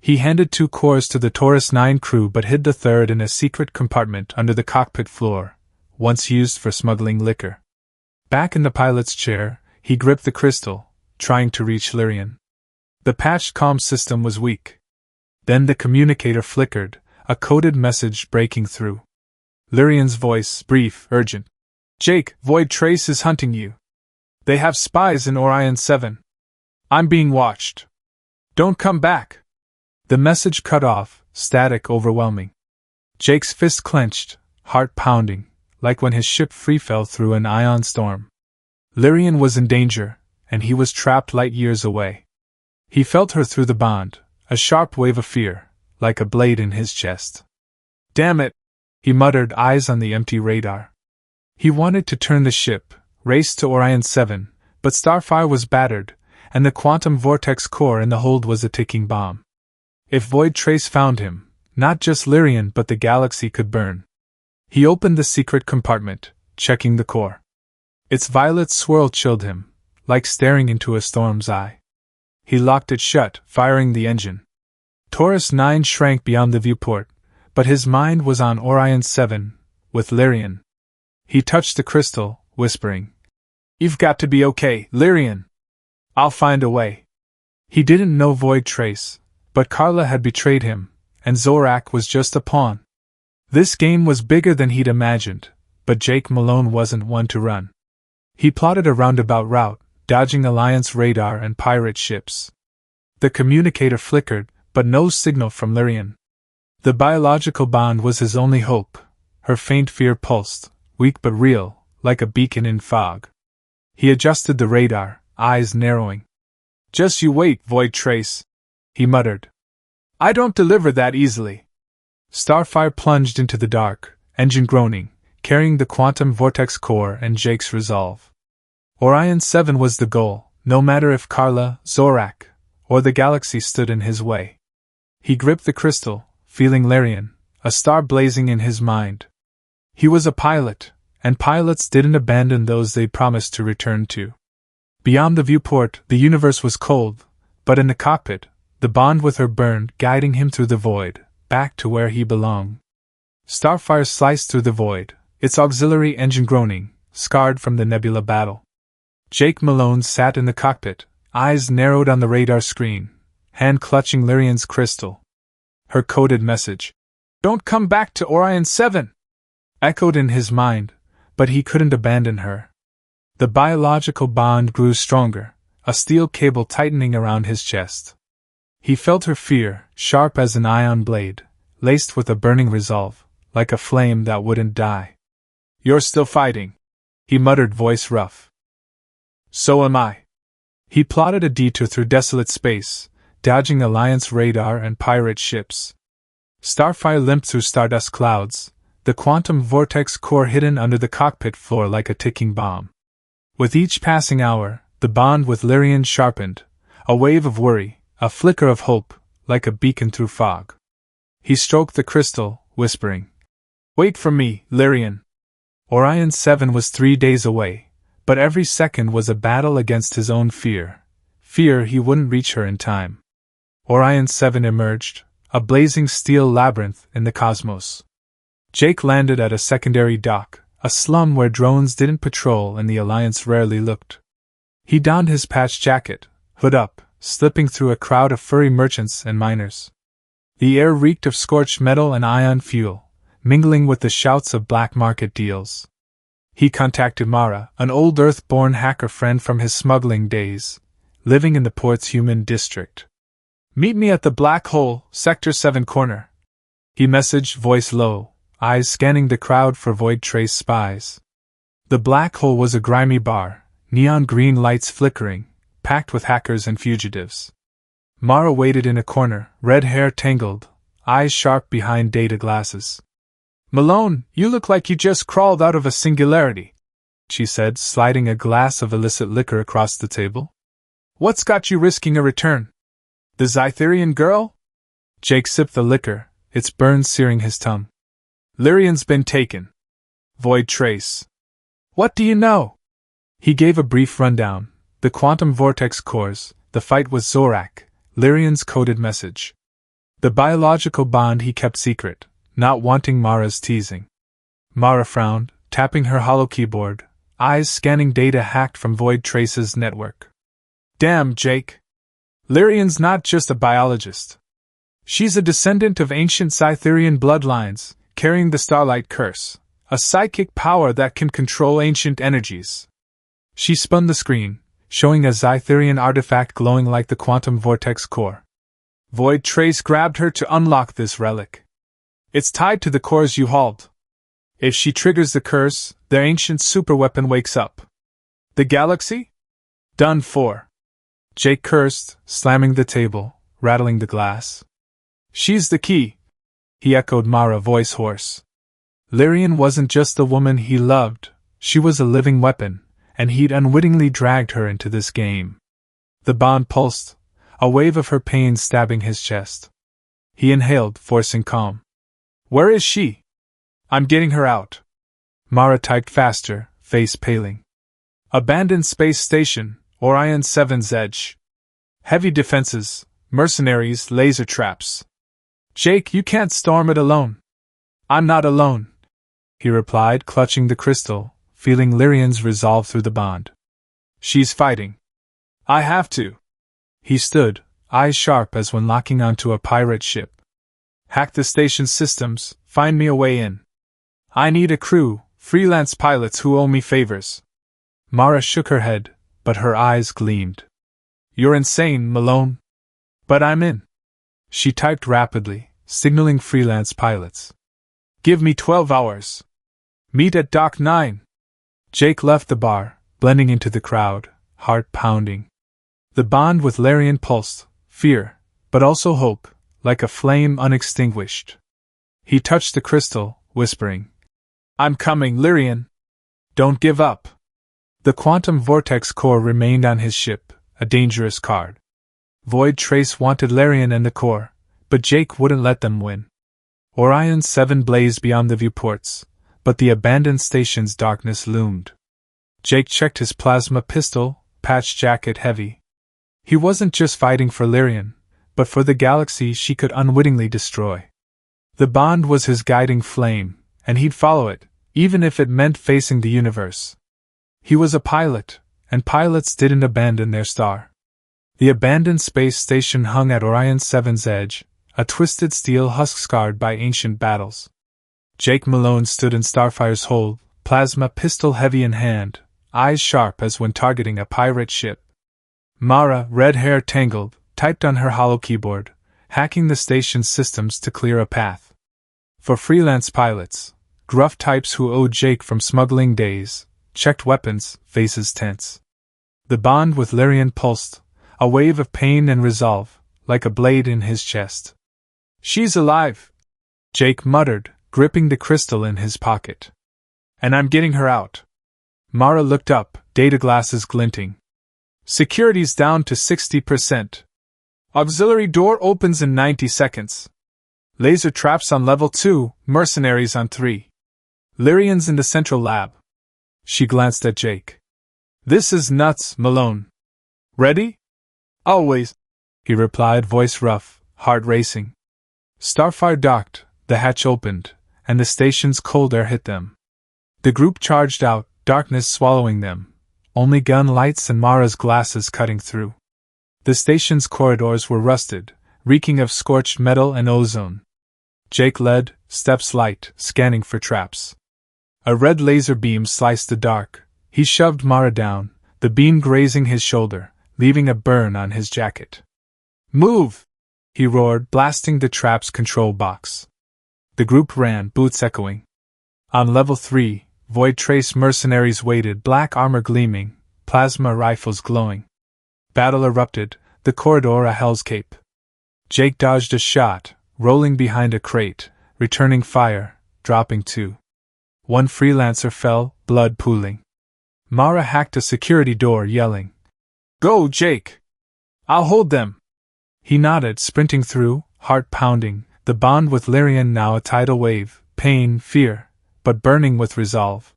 He handed 2 cores to the Taurus 9 crew but hid the third in a secret compartment under the cockpit floor, once used for smuggling liquor. Back in the pilot's chair, he gripped the crystal, trying to reach Lirien. The patched comm system was weak. Then the communicator flickered, a coded message breaking through. Lirien's voice, brief, urgent. "Jake, Void Trace is hunting you. They have spies in Orion 7. I'm being watched. Don't come back." The message cut off, static overwhelming. Jake's fist clenched, heart pounding, like when his ship free-fell through an ion storm. Lirien was in danger, and he was trapped light years away. He felt her through the bond, a sharp wave of fear, like a blade in his chest. "Damn it," he muttered, eyes on the empty radar. He wanted to turn the ship, race to Orion 7, but Starfire was battered, and the quantum vortex core in the hold was a ticking bomb. If Void Trace found him, not just Lirien but the galaxy could burn. He opened the secret compartment, checking the core. Its violet swirl chilled him, like staring into a storm's eye. He locked it shut, firing the engine. Taurus 9 shrank beyond the viewport, but his mind was on Orion 7, with Lirien. He touched the crystal, whispering, "You've got to be okay, Lirien. I'll find a way." He didn't know Void Trace, but Carla had betrayed him, and Zorak was just a pawn. This game was bigger than he'd imagined, but Jake Malone wasn't one to run. He plotted a roundabout route, dodging Alliance radar and pirate ships. The communicator flickered, but no signal from Lirien. The biological bond was his only hope. Her faint fear pulsed, weak but real, like a beacon in fog. He adjusted the radar, eyes narrowing. "Just you wait, Void Trace," he muttered. "I don't deliver that easily." Starfire plunged into the dark, engine groaning, carrying the Quantum Vortex core and Jake's resolve. Orion 7 was the goal, no matter if Carla, Zorak, or the galaxy stood in his way. He gripped the crystal, feeling Lirien, a star blazing in his mind. He was a pilot, and pilots didn't abandon those they promised to return to. Beyond the viewport, the universe was cold, but in the cockpit, the bond with her burned, guiding him through the void, back to where he belonged. Starfire sliced through the void, its auxiliary engine groaning, scarred from the nebula battle. Jake Malone sat in the cockpit, eyes narrowed on the radar screen, hand clutching Lirien's crystal. Her coded message, "Don't come back to Orion 7!" echoed in his mind, but he couldn't abandon her. The biological bond grew stronger, a steel cable tightening around his chest. He felt her fear, sharp as an ion blade, laced with a burning resolve, like a flame that wouldn't die. "You're still fighting," he muttered, voice rough. "So am I." He plotted a detour through desolate space, dodging Alliance radar and pirate ships. Starfire limped through stardust clouds, the Quantum Vortex core hidden under the cockpit floor like a ticking bomb. With each passing hour, the bond with Lirien sharpened, a wave of worry, a flicker of hope, like a beacon through fog. He stroked the crystal, whispering, "Wait for me, Lirien." Orion 7 was 3 days away, but every second was a battle against his own fear. Fear he wouldn't reach her in time. Orion 7 emerged, a blazing steel labyrinth in the cosmos. Jake landed at a secondary dock, a slum where drones didn't patrol and the Alliance rarely looked. He donned his patch jacket, hood up, slipping through a crowd of furry merchants and miners. The air reeked of scorched metal and ion fuel, mingling with the shouts of black market deals. He contacted Mara, an old Earth-born hacker friend from his smuggling days, living in the port's human district. "Meet me at the Black Hole, Sector 7 corner," he messaged, voice low, eyes scanning the crowd for Void Trace spies. The Black Hole was a grimy bar, neon green lights flickering, packed with hackers and fugitives. Mara waited in a corner, red hair tangled, eyes sharp behind data glasses. "Malone, you look like you just crawled out of a singularity," she said, sliding a glass of illicit liquor across the table. "What's got you risking a return? The Zytherian girl?" Jake sipped the liquor, its burn searing his tongue. "Lirien's been taken. Void Trace." "What do you know?" He gave a brief rundown, the Quantum Vortex cores, the fight with Zorak, Lirien's coded message. The biological bond he kept secret, not wanting Mara's teasing. Mara frowned, tapping her hollow keyboard, eyes scanning data hacked from Void Trace's network. "Damn, Jake. Lirien's not just a biologist. She's a descendant of ancient Zytherian bloodlines, carrying the Starlight Curse, a psychic power that can control ancient energies." She spun the screen, showing a Zytherian artifact glowing like the Quantum Vortex core. "Void Trace grabbed her to unlock this relic. It's tied to the cores you hauled. If she triggers the curse, their ancient superweapon wakes up. The galaxy? Done for." Jake cursed, slamming the table, rattling the glass. "She's the key," he echoed, Mara, voice hoarse. Lirien wasn't just the woman he loved, she was a living weapon, and he'd unwittingly dragged her into this game. The bond pulsed, a wave of her pain stabbing his chest. He inhaled, forcing calm. "Where is she?" "I'm getting her out." Mara typed faster, face paling. "Abandoned space station, Orion 7's edge. Heavy defenses, mercenaries, laser traps." "Jake, you can't storm it alone." "I'm not alone," he replied, clutching the crystal, feeling Lyrien's resolve through the bond. She's fighting. I have to. He stood, eyes sharp as when locking onto a pirate ship. Hack the station systems, find me a way in. I need a crew, freelance pilots who owe me favors. Mara shook her head, but her eyes gleamed. You're insane, Malone. But I'm in. She typed rapidly, signaling freelance pilots. Give me 12 hours. Meet at Dock 9. Jake left the bar, blending into the crowd, heart pounding. The bond with Lirien pulsed, fear, but also hope, like a flame unextinguished. He touched the crystal, whispering, I'm coming, Lirien. Don't give up. The Quantum Vortex core remained on his ship, a dangerous card. Void Trace wanted Lirien and the core, but Jake wouldn't let them win. Orion 7 blazed beyond the viewports, but the abandoned station's darkness loomed. Jake checked his plasma pistol, patch jacket heavy. He wasn't just fighting for Lirien, but for the galaxy she could unwittingly destroy. The bond was his guiding flame, and he'd follow it, even if it meant facing the universe. He was a pilot, and pilots didn't abandon their star. The abandoned space station hung at Orion 7's edge, a twisted steel husk scarred by ancient battles. Jake Malone stood in Starfire's hold, plasma pistol heavy in hand, eyes sharp as when targeting a pirate ship. Mara, red hair tangled, typed on her hollow keyboard, hacking the station's systems to clear a path. For freelance pilots, gruff types who owed Jake from smuggling days, checked weapons, faces tense. The bond with Lirien pulsed, a wave of pain and resolve, like a blade in his chest. She's alive, Jake muttered, gripping the crystal in his pocket. And I'm getting her out. Mara looked up, data glasses glinting. Security's down to 60%. Auxiliary door opens in 90 seconds. Laser traps on level 2, mercenaries on 3. Lyrien's in the central lab. She glanced at Jake. This is nuts, Malone. Ready? Always, he replied, voice rough, heart racing. Starfire docked, the hatch opened, and the station's cold air hit them. The group charged out, darkness swallowing them, only gun lights and Mara's glasses cutting through. The station's corridors were rusted, reeking of scorched metal and ozone. Jake led, steps light, scanning for traps. A red laser beam sliced the dark. He shoved Mara down, the beam grazing his shoulder, leaving a burn on his jacket. Move! He roared, blasting the trap's control box. The group ran, boots echoing. On level 3, Void Trace mercenaries waited, black armor gleaming, plasma rifles glowing. Battle erupted, the corridor a hell's cape. Jake dodged a shot, rolling behind a crate, returning fire, dropping 2. One freelancer fell, blood pooling. Mara hacked a security door, yelling, Go, Jake! I'll hold them! He nodded, sprinting through, heart pounding, the bond with Lirien now a tidal wave, pain, fear, but burning with resolve.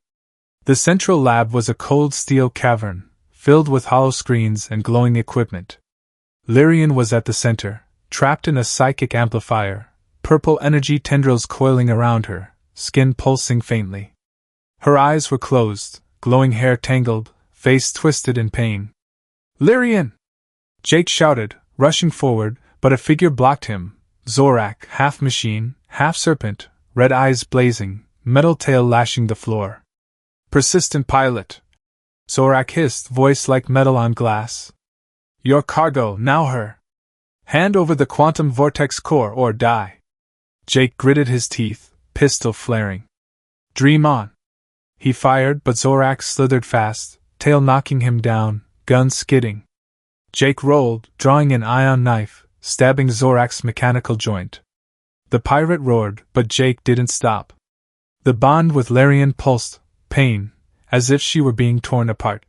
The central lab was a cold steel cavern, filled with hollow screens and glowing equipment. Lirien was at the center, trapped in a psychic amplifier, purple energy tendrils coiling around her, skin pulsing faintly. Her eyes were closed, glowing hair tangled, face twisted in pain. Lirien! Jake shouted, rushing forward, but a figure blocked him. Zorak, half machine, half serpent, red eyes blazing, metal tail lashing the floor. Persistent pilot. Zorak hissed, voice like metal on glass. Your cargo, now her. Hand over the Quantum Vortex core or die. Jake gritted his teeth, pistol flaring. Dream on. He fired, but Zorak slithered fast, tail knocking him down, gun skidding. Jake rolled, drawing an ion knife, stabbing Zorak's mechanical joint. The pirate roared, but Jake didn't stop. The bond with Lirien pulsed, pain, as if she were being torn apart.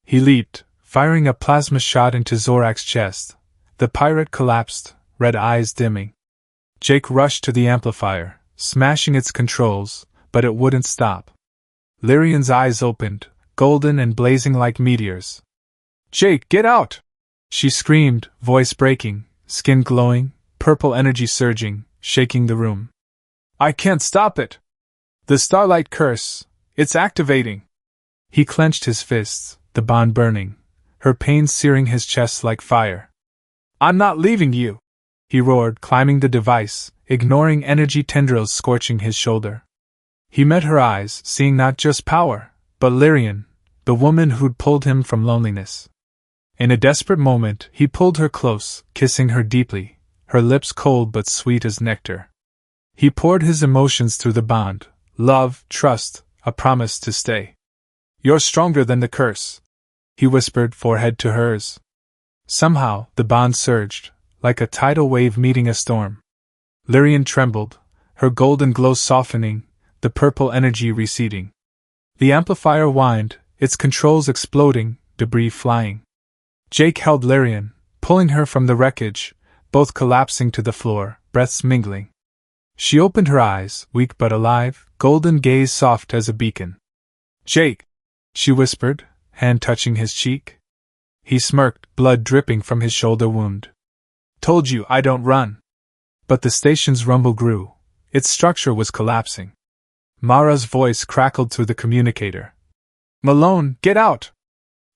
He leaped, firing a plasma shot into Zorak's chest. The pirate collapsed, red eyes dimming. Jake rushed to the amplifier, smashing its controls, but it wouldn't stop. Lyrien's eyes opened, golden and blazing like meteors. Jake, get out! She screamed, voice breaking, skin glowing, purple energy surging, shaking the room. I can't stop it! The Starlight Curse, it's activating! He clenched his fists, the bond burning, her pain searing his chest like fire. "I'm not leaving you!" he roared, climbing the device, ignoring energy tendrils scorching his shoulder. He met her eyes, seeing not just power, but Lirien, the woman who'd pulled him from loneliness. In a desperate moment, he pulled her close, kissing her deeply, her lips cold but sweet as nectar. He poured his emotions through the bond: love, trust, a promise to stay. "You're stronger than the curse," he whispered, forehead to hers. Somehow, the bond surged, like a tidal wave meeting a storm. Lirien trembled, her golden glow softening, the purple energy receding. The amplifier whined, its controls exploding, debris flying. Jake held Lirien, pulling her from the wreckage, both collapsing to the floor, breaths mingling. She opened her eyes, weak but alive, golden gaze soft as a beacon. "Jake," she whispered, hand touching his cheek. He smirked, blood dripping from his shoulder wound. "Told you I don't run." But the station's rumble grew. Its structure was collapsing. Mara's voice crackled through the communicator. "Malone, get out!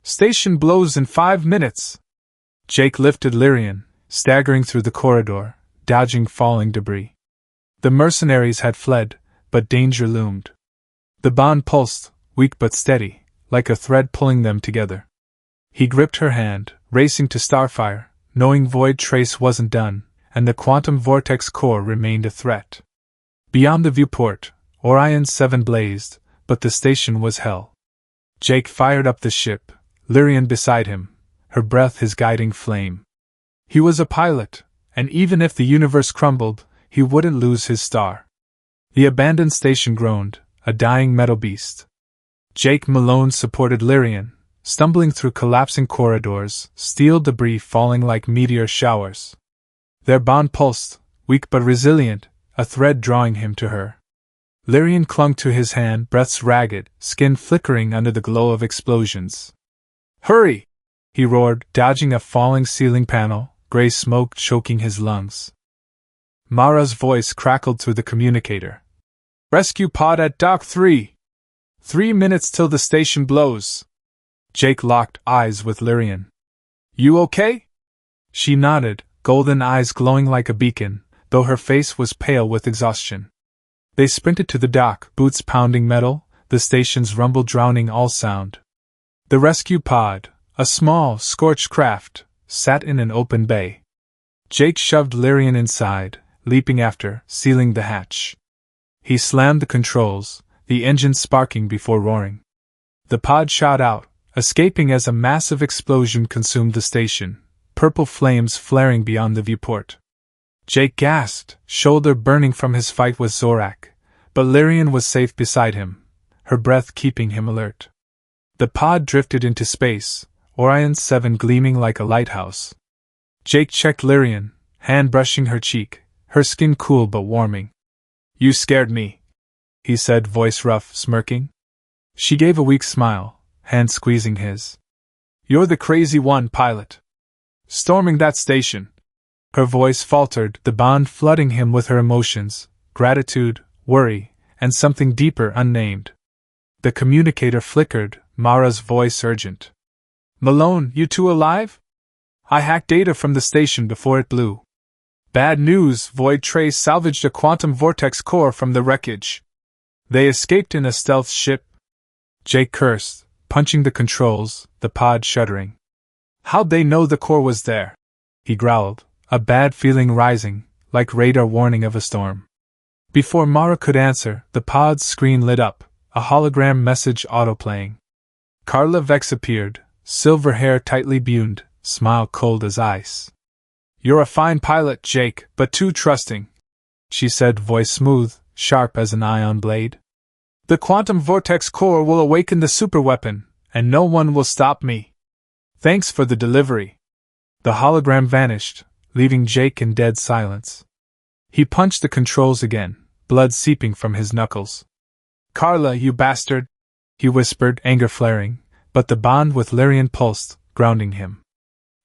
Station blows in 5 minutes!" Jake lifted Lirien, staggering through the corridor, dodging falling debris. The mercenaries had fled, but danger loomed. The bond pulsed, weak but steady, like a thread pulling them together. He gripped her hand, racing to Starfire, knowing Void Trace wasn't done, and the Quantum Vortex core remained a threat. Beyond the viewport, Orion 7 blazed, but the station was hell. Jake fired up the ship, Lirien beside him, her breath his guiding flame. He was a pilot, and even if the universe crumbled, he wouldn't lose his star. The abandoned station groaned, a dying metal beast. Jake Malone supported Lirien, stumbling through collapsing corridors, steel debris falling like meteor showers. Their bond pulsed, weak but resilient, a thread drawing him to her. Lirien clung to his hand, breaths ragged, skin flickering under the glow of explosions. "Hurry!" he roared, dodging a falling ceiling panel, gray smoke choking his lungs. Mara's voice crackled through the communicator. "Rescue pod at Dock 3. 3 minutes till the station blows." Jake locked eyes with Lirien. "You okay?" She nodded, golden eyes glowing like a beacon, though her face was pale with exhaustion. They sprinted to the dock, boots pounding metal, the station's rumble drowning all sound. The rescue pod, a small, scorched craft, sat in an open bay. Jake shoved Lirien inside, leaping after, sealing the hatch. He slammed the controls, the engine sparking before roaring. The pod shot out, escaping as a massive explosion consumed the station, purple flames flaring beyond the viewport. Jake gasped, shoulder burning from his fight with Zorak, but Lirien was safe beside him, her breath keeping him alert. The pod drifted into space, Orion 7 gleaming like a lighthouse. Jake checked Lirien, hand brushing her cheek, her skin cool but warming. "You scared me," he said, voice rough, smirking. She gave a weak smile, hand squeezing his. "You're the crazy one, pilot. Storming that station." Her voice faltered, the bond flooding him with her emotions, gratitude, worry, and something deeper unnamed. The communicator flickered, Mara's voice urgent. "Malone, you two alive? I hacked data from the station before it blew. Bad news, Void Trace salvaged a Quantum Vortex core from the wreckage. They escaped in a stealth ship." Jake cursed, punching the controls, the pod shuddering. "How'd they know the core was there?" he growled, a bad feeling rising, like radar warning of a storm. Before Mara could answer, the pod's screen lit up, a hologram message autoplaying. Carla Vex appeared, silver hair tightly buned, smile cold as ice. "You're a fine pilot, Jake, but too trusting," she said, voice smooth, sharp as an ion blade. "The Quantum Vortex core will awaken the superweapon, and no one will stop me. Thanks for the delivery." The hologram vanished, leaving Jake in dead silence. He punched the controls again, blood seeping from his knuckles. "Carla, you bastard!" he whispered, anger flaring, but the bond with Lirien pulsed, grounding him.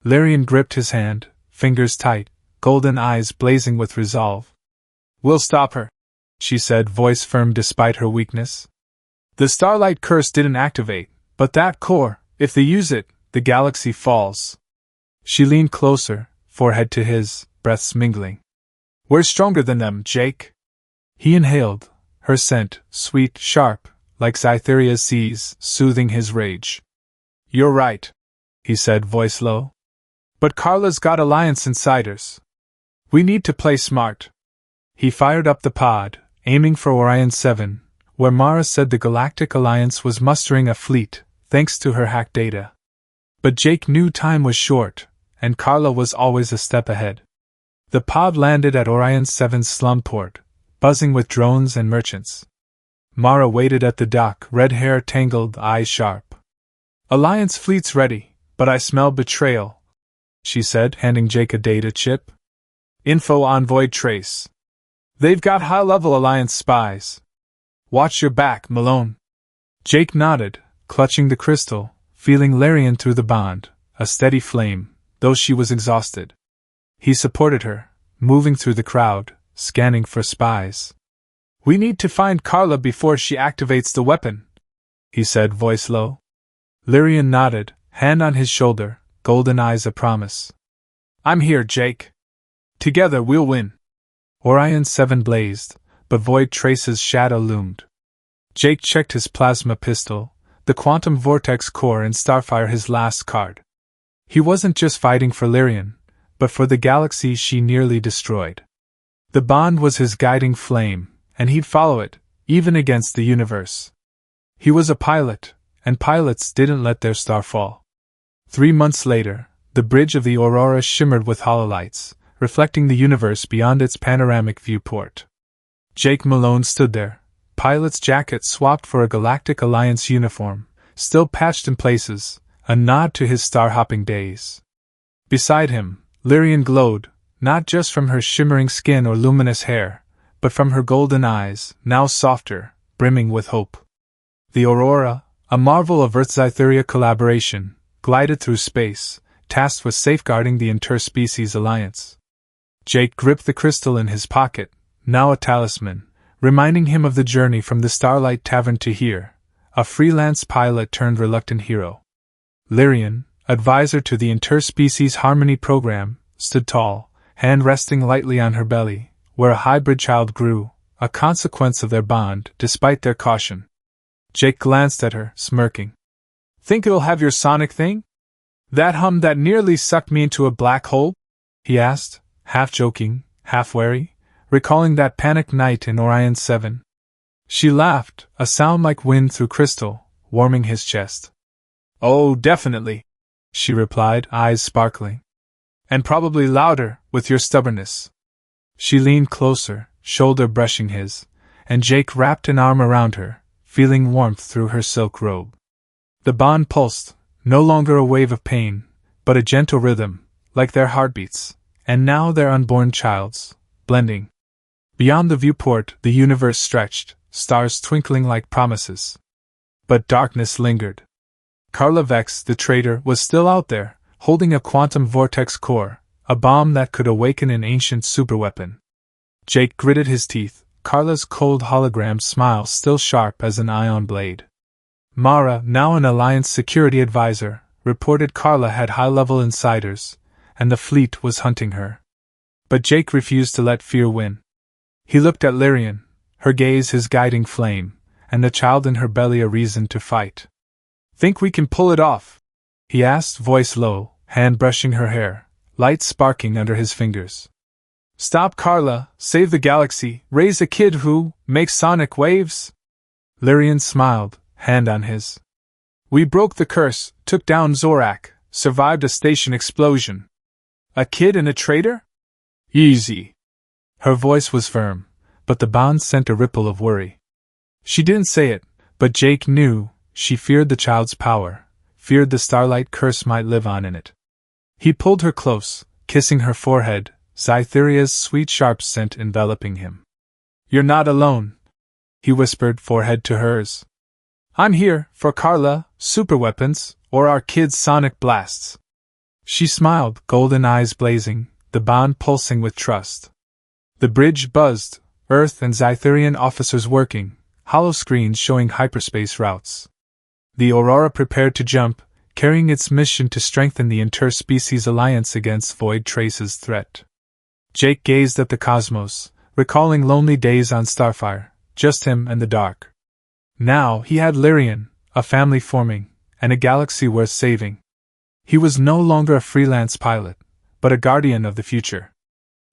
Lirien gripped his hand, fingers tight, golden eyes blazing with resolve. "We'll stop her," she said, voice firm despite her weakness. "The Starlight Curse didn't activate, But that core, if they use it, the galaxy falls. She leaned closer, forehead to his, breaths mingling. We're stronger than them, Jake. He inhaled, her scent, sweet, sharp, like Zytheria's seas, soothing his rage. You're right, he said, voice low. But Carla's got Alliance insiders. We need to play smart. He fired up the pod, aiming for Orion 7, where Mara said the Galactic Alliance was mustering a fleet, thanks to her hack data. But Jake knew time was short, and Carla was always a step ahead. The pod landed at Orion 7's slum port, buzzing with drones and merchants. Mara waited at the dock, red hair tangled, eyes sharp. Alliance fleet's ready, but I smell betrayal, she said, handing Jake a data chip. Info on Void Trace. They've got high-level Alliance spies. Watch your back, Malone. Jake nodded, clutching the crystal, feeling Lirien through the bond, a steady flame, though she was exhausted. He supported her, moving through the crowd, scanning for spies. We need to find Carla before she activates the weapon, he said, voice low. Lirien nodded, hand on his shoulder, golden eyes a promise. I'm here, Jake. Together we'll win. Orion 7 blazed, but Void Trace's shadow loomed. Jake checked his plasma pistol, the Quantum Vortex core, and Starfire, his last card. He wasn't just fighting for Lirien, but for the galaxy she nearly destroyed. The bond was his guiding flame, and he'd follow it, even against the universe. He was a pilot, and pilots didn't let their star fall. 3 months later, the bridge of the Aurora shimmered with hololights, reflecting the universe beyond its panoramic viewport. Jake Malone stood there, pilot's jacket swapped for a Galactic Alliance uniform, still patched in places, a nod to his star-hopping days. Beside him, Lirien glowed, not just from her shimmering skin or luminous hair, but from her golden eyes, now softer, brimming with hope. The Aurora, a marvel of Earth-Zytheria collaboration, glided through space, tasked with safeguarding the interspecies alliance. Jake gripped the crystal in his pocket, now a talisman, reminding him of the journey from the Starlight Tavern to here, a freelance pilot turned reluctant hero. Lirien, advisor to the Interspecies Harmony Program, stood tall, hand resting lightly on her belly, where a hybrid child grew, a consequence of their bond, despite their caution. Jake glanced at her, smirking. Think it'll have your sonic thing? That hum that nearly sucked me into a black hole? He asked, half joking, half wary, recalling that panicked night in Orion 7. She laughed, a sound like wind through crystal, warming his chest. Oh, definitely, she replied, eyes sparkling. And probably louder, with your stubbornness. She leaned closer, shoulder brushing his, and Jake wrapped an arm around her, feeling warmth through her silk robe. The bond pulsed, no longer a wave of pain, but a gentle rhythm, like their heartbeats, and now their unborn child's, blending. Beyond the viewport, the universe stretched, stars twinkling like promises. But darkness lingered. Carla Vex, the traitor, was still out there, holding a Quantum Vortex core, a bomb that could awaken an ancient superweapon. Jake gritted his teeth, Carla's cold hologram smile still sharp as an ion blade. Mara, now an Alliance security advisor, reported Carla had high-level insiders, and the fleet was hunting her. But Jake refused to let fear win. He looked at Lirien, her gaze his guiding flame, and the child in her belly a reason to fight. Think we can pull it off? He asked, voice low, hand brushing her hair, light sparking under his fingers. Stop Carla, save the galaxy, raise a kid who makes sonic waves? Lirien smiled, hand on his. We broke the curse, took down Zorak, survived a station explosion. A kid and a traitor? Easy. Her voice was firm, but the bond sent a ripple of worry. She didn't say it, but Jake knew. She feared the child's power, feared the Starlight Curse might live on in it. He pulled her close, kissing her forehead, Zytheria's sweet sharp scent enveloping him. You're not alone, he whispered, forehead to hers. I'm here, for Carla, superweapons, or our kids' sonic blasts. She smiled, golden eyes blazing, the bond pulsing with trust. The bridge buzzed, Earth and Zytherian officers working, hollow screens showing hyperspace routes. The Aurora prepared to jump, carrying its mission to strengthen the interspecies alliance against Void Trace's threat. Jake gazed at the cosmos, recalling lonely days on Starfire, just him and the dark. Now he had Lirien, a family forming, and a galaxy worth saving. He was no longer a freelance pilot, but a guardian of the future.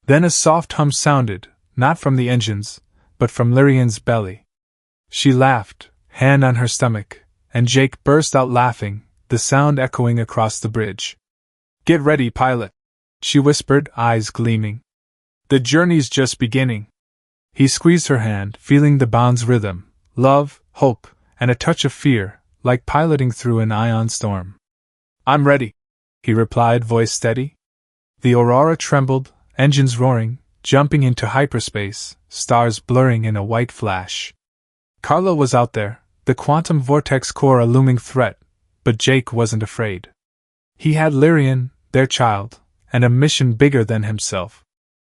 Then a soft hum sounded, not from the engines, but from Lirien's belly. She laughed, hand on her stomach, and Jake burst out laughing, the sound echoing across the bridge. "Get ready, pilot," she whispered, eyes gleaming. "The journey's just beginning." He squeezed her hand, feeling the bond's rhythm, love, hope, and a touch of fear, like piloting through an ion storm. "I'm ready," he replied, voice steady. The Aurora trembled, engines roaring, jumping into hyperspace, stars blurring in a white flash. Carla was out there, the Quantum Vortex core a looming threat, but Jake wasn't afraid. He had Lirien, their child, and a mission bigger than himself.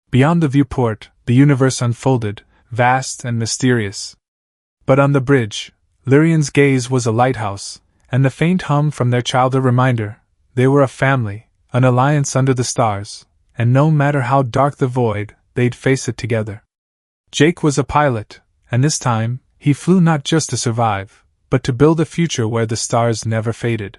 Beyond the viewport, the universe unfolded, vast and mysterious. But on the bridge, Lirien's gaze was a lighthouse, and the faint hum from their child a reminder. They were a family, an alliance under the stars, and no matter how dark the void, they'd face it together. Jake was a pilot, and this time, he flew not just to survive, but to build a future where the stars never faded.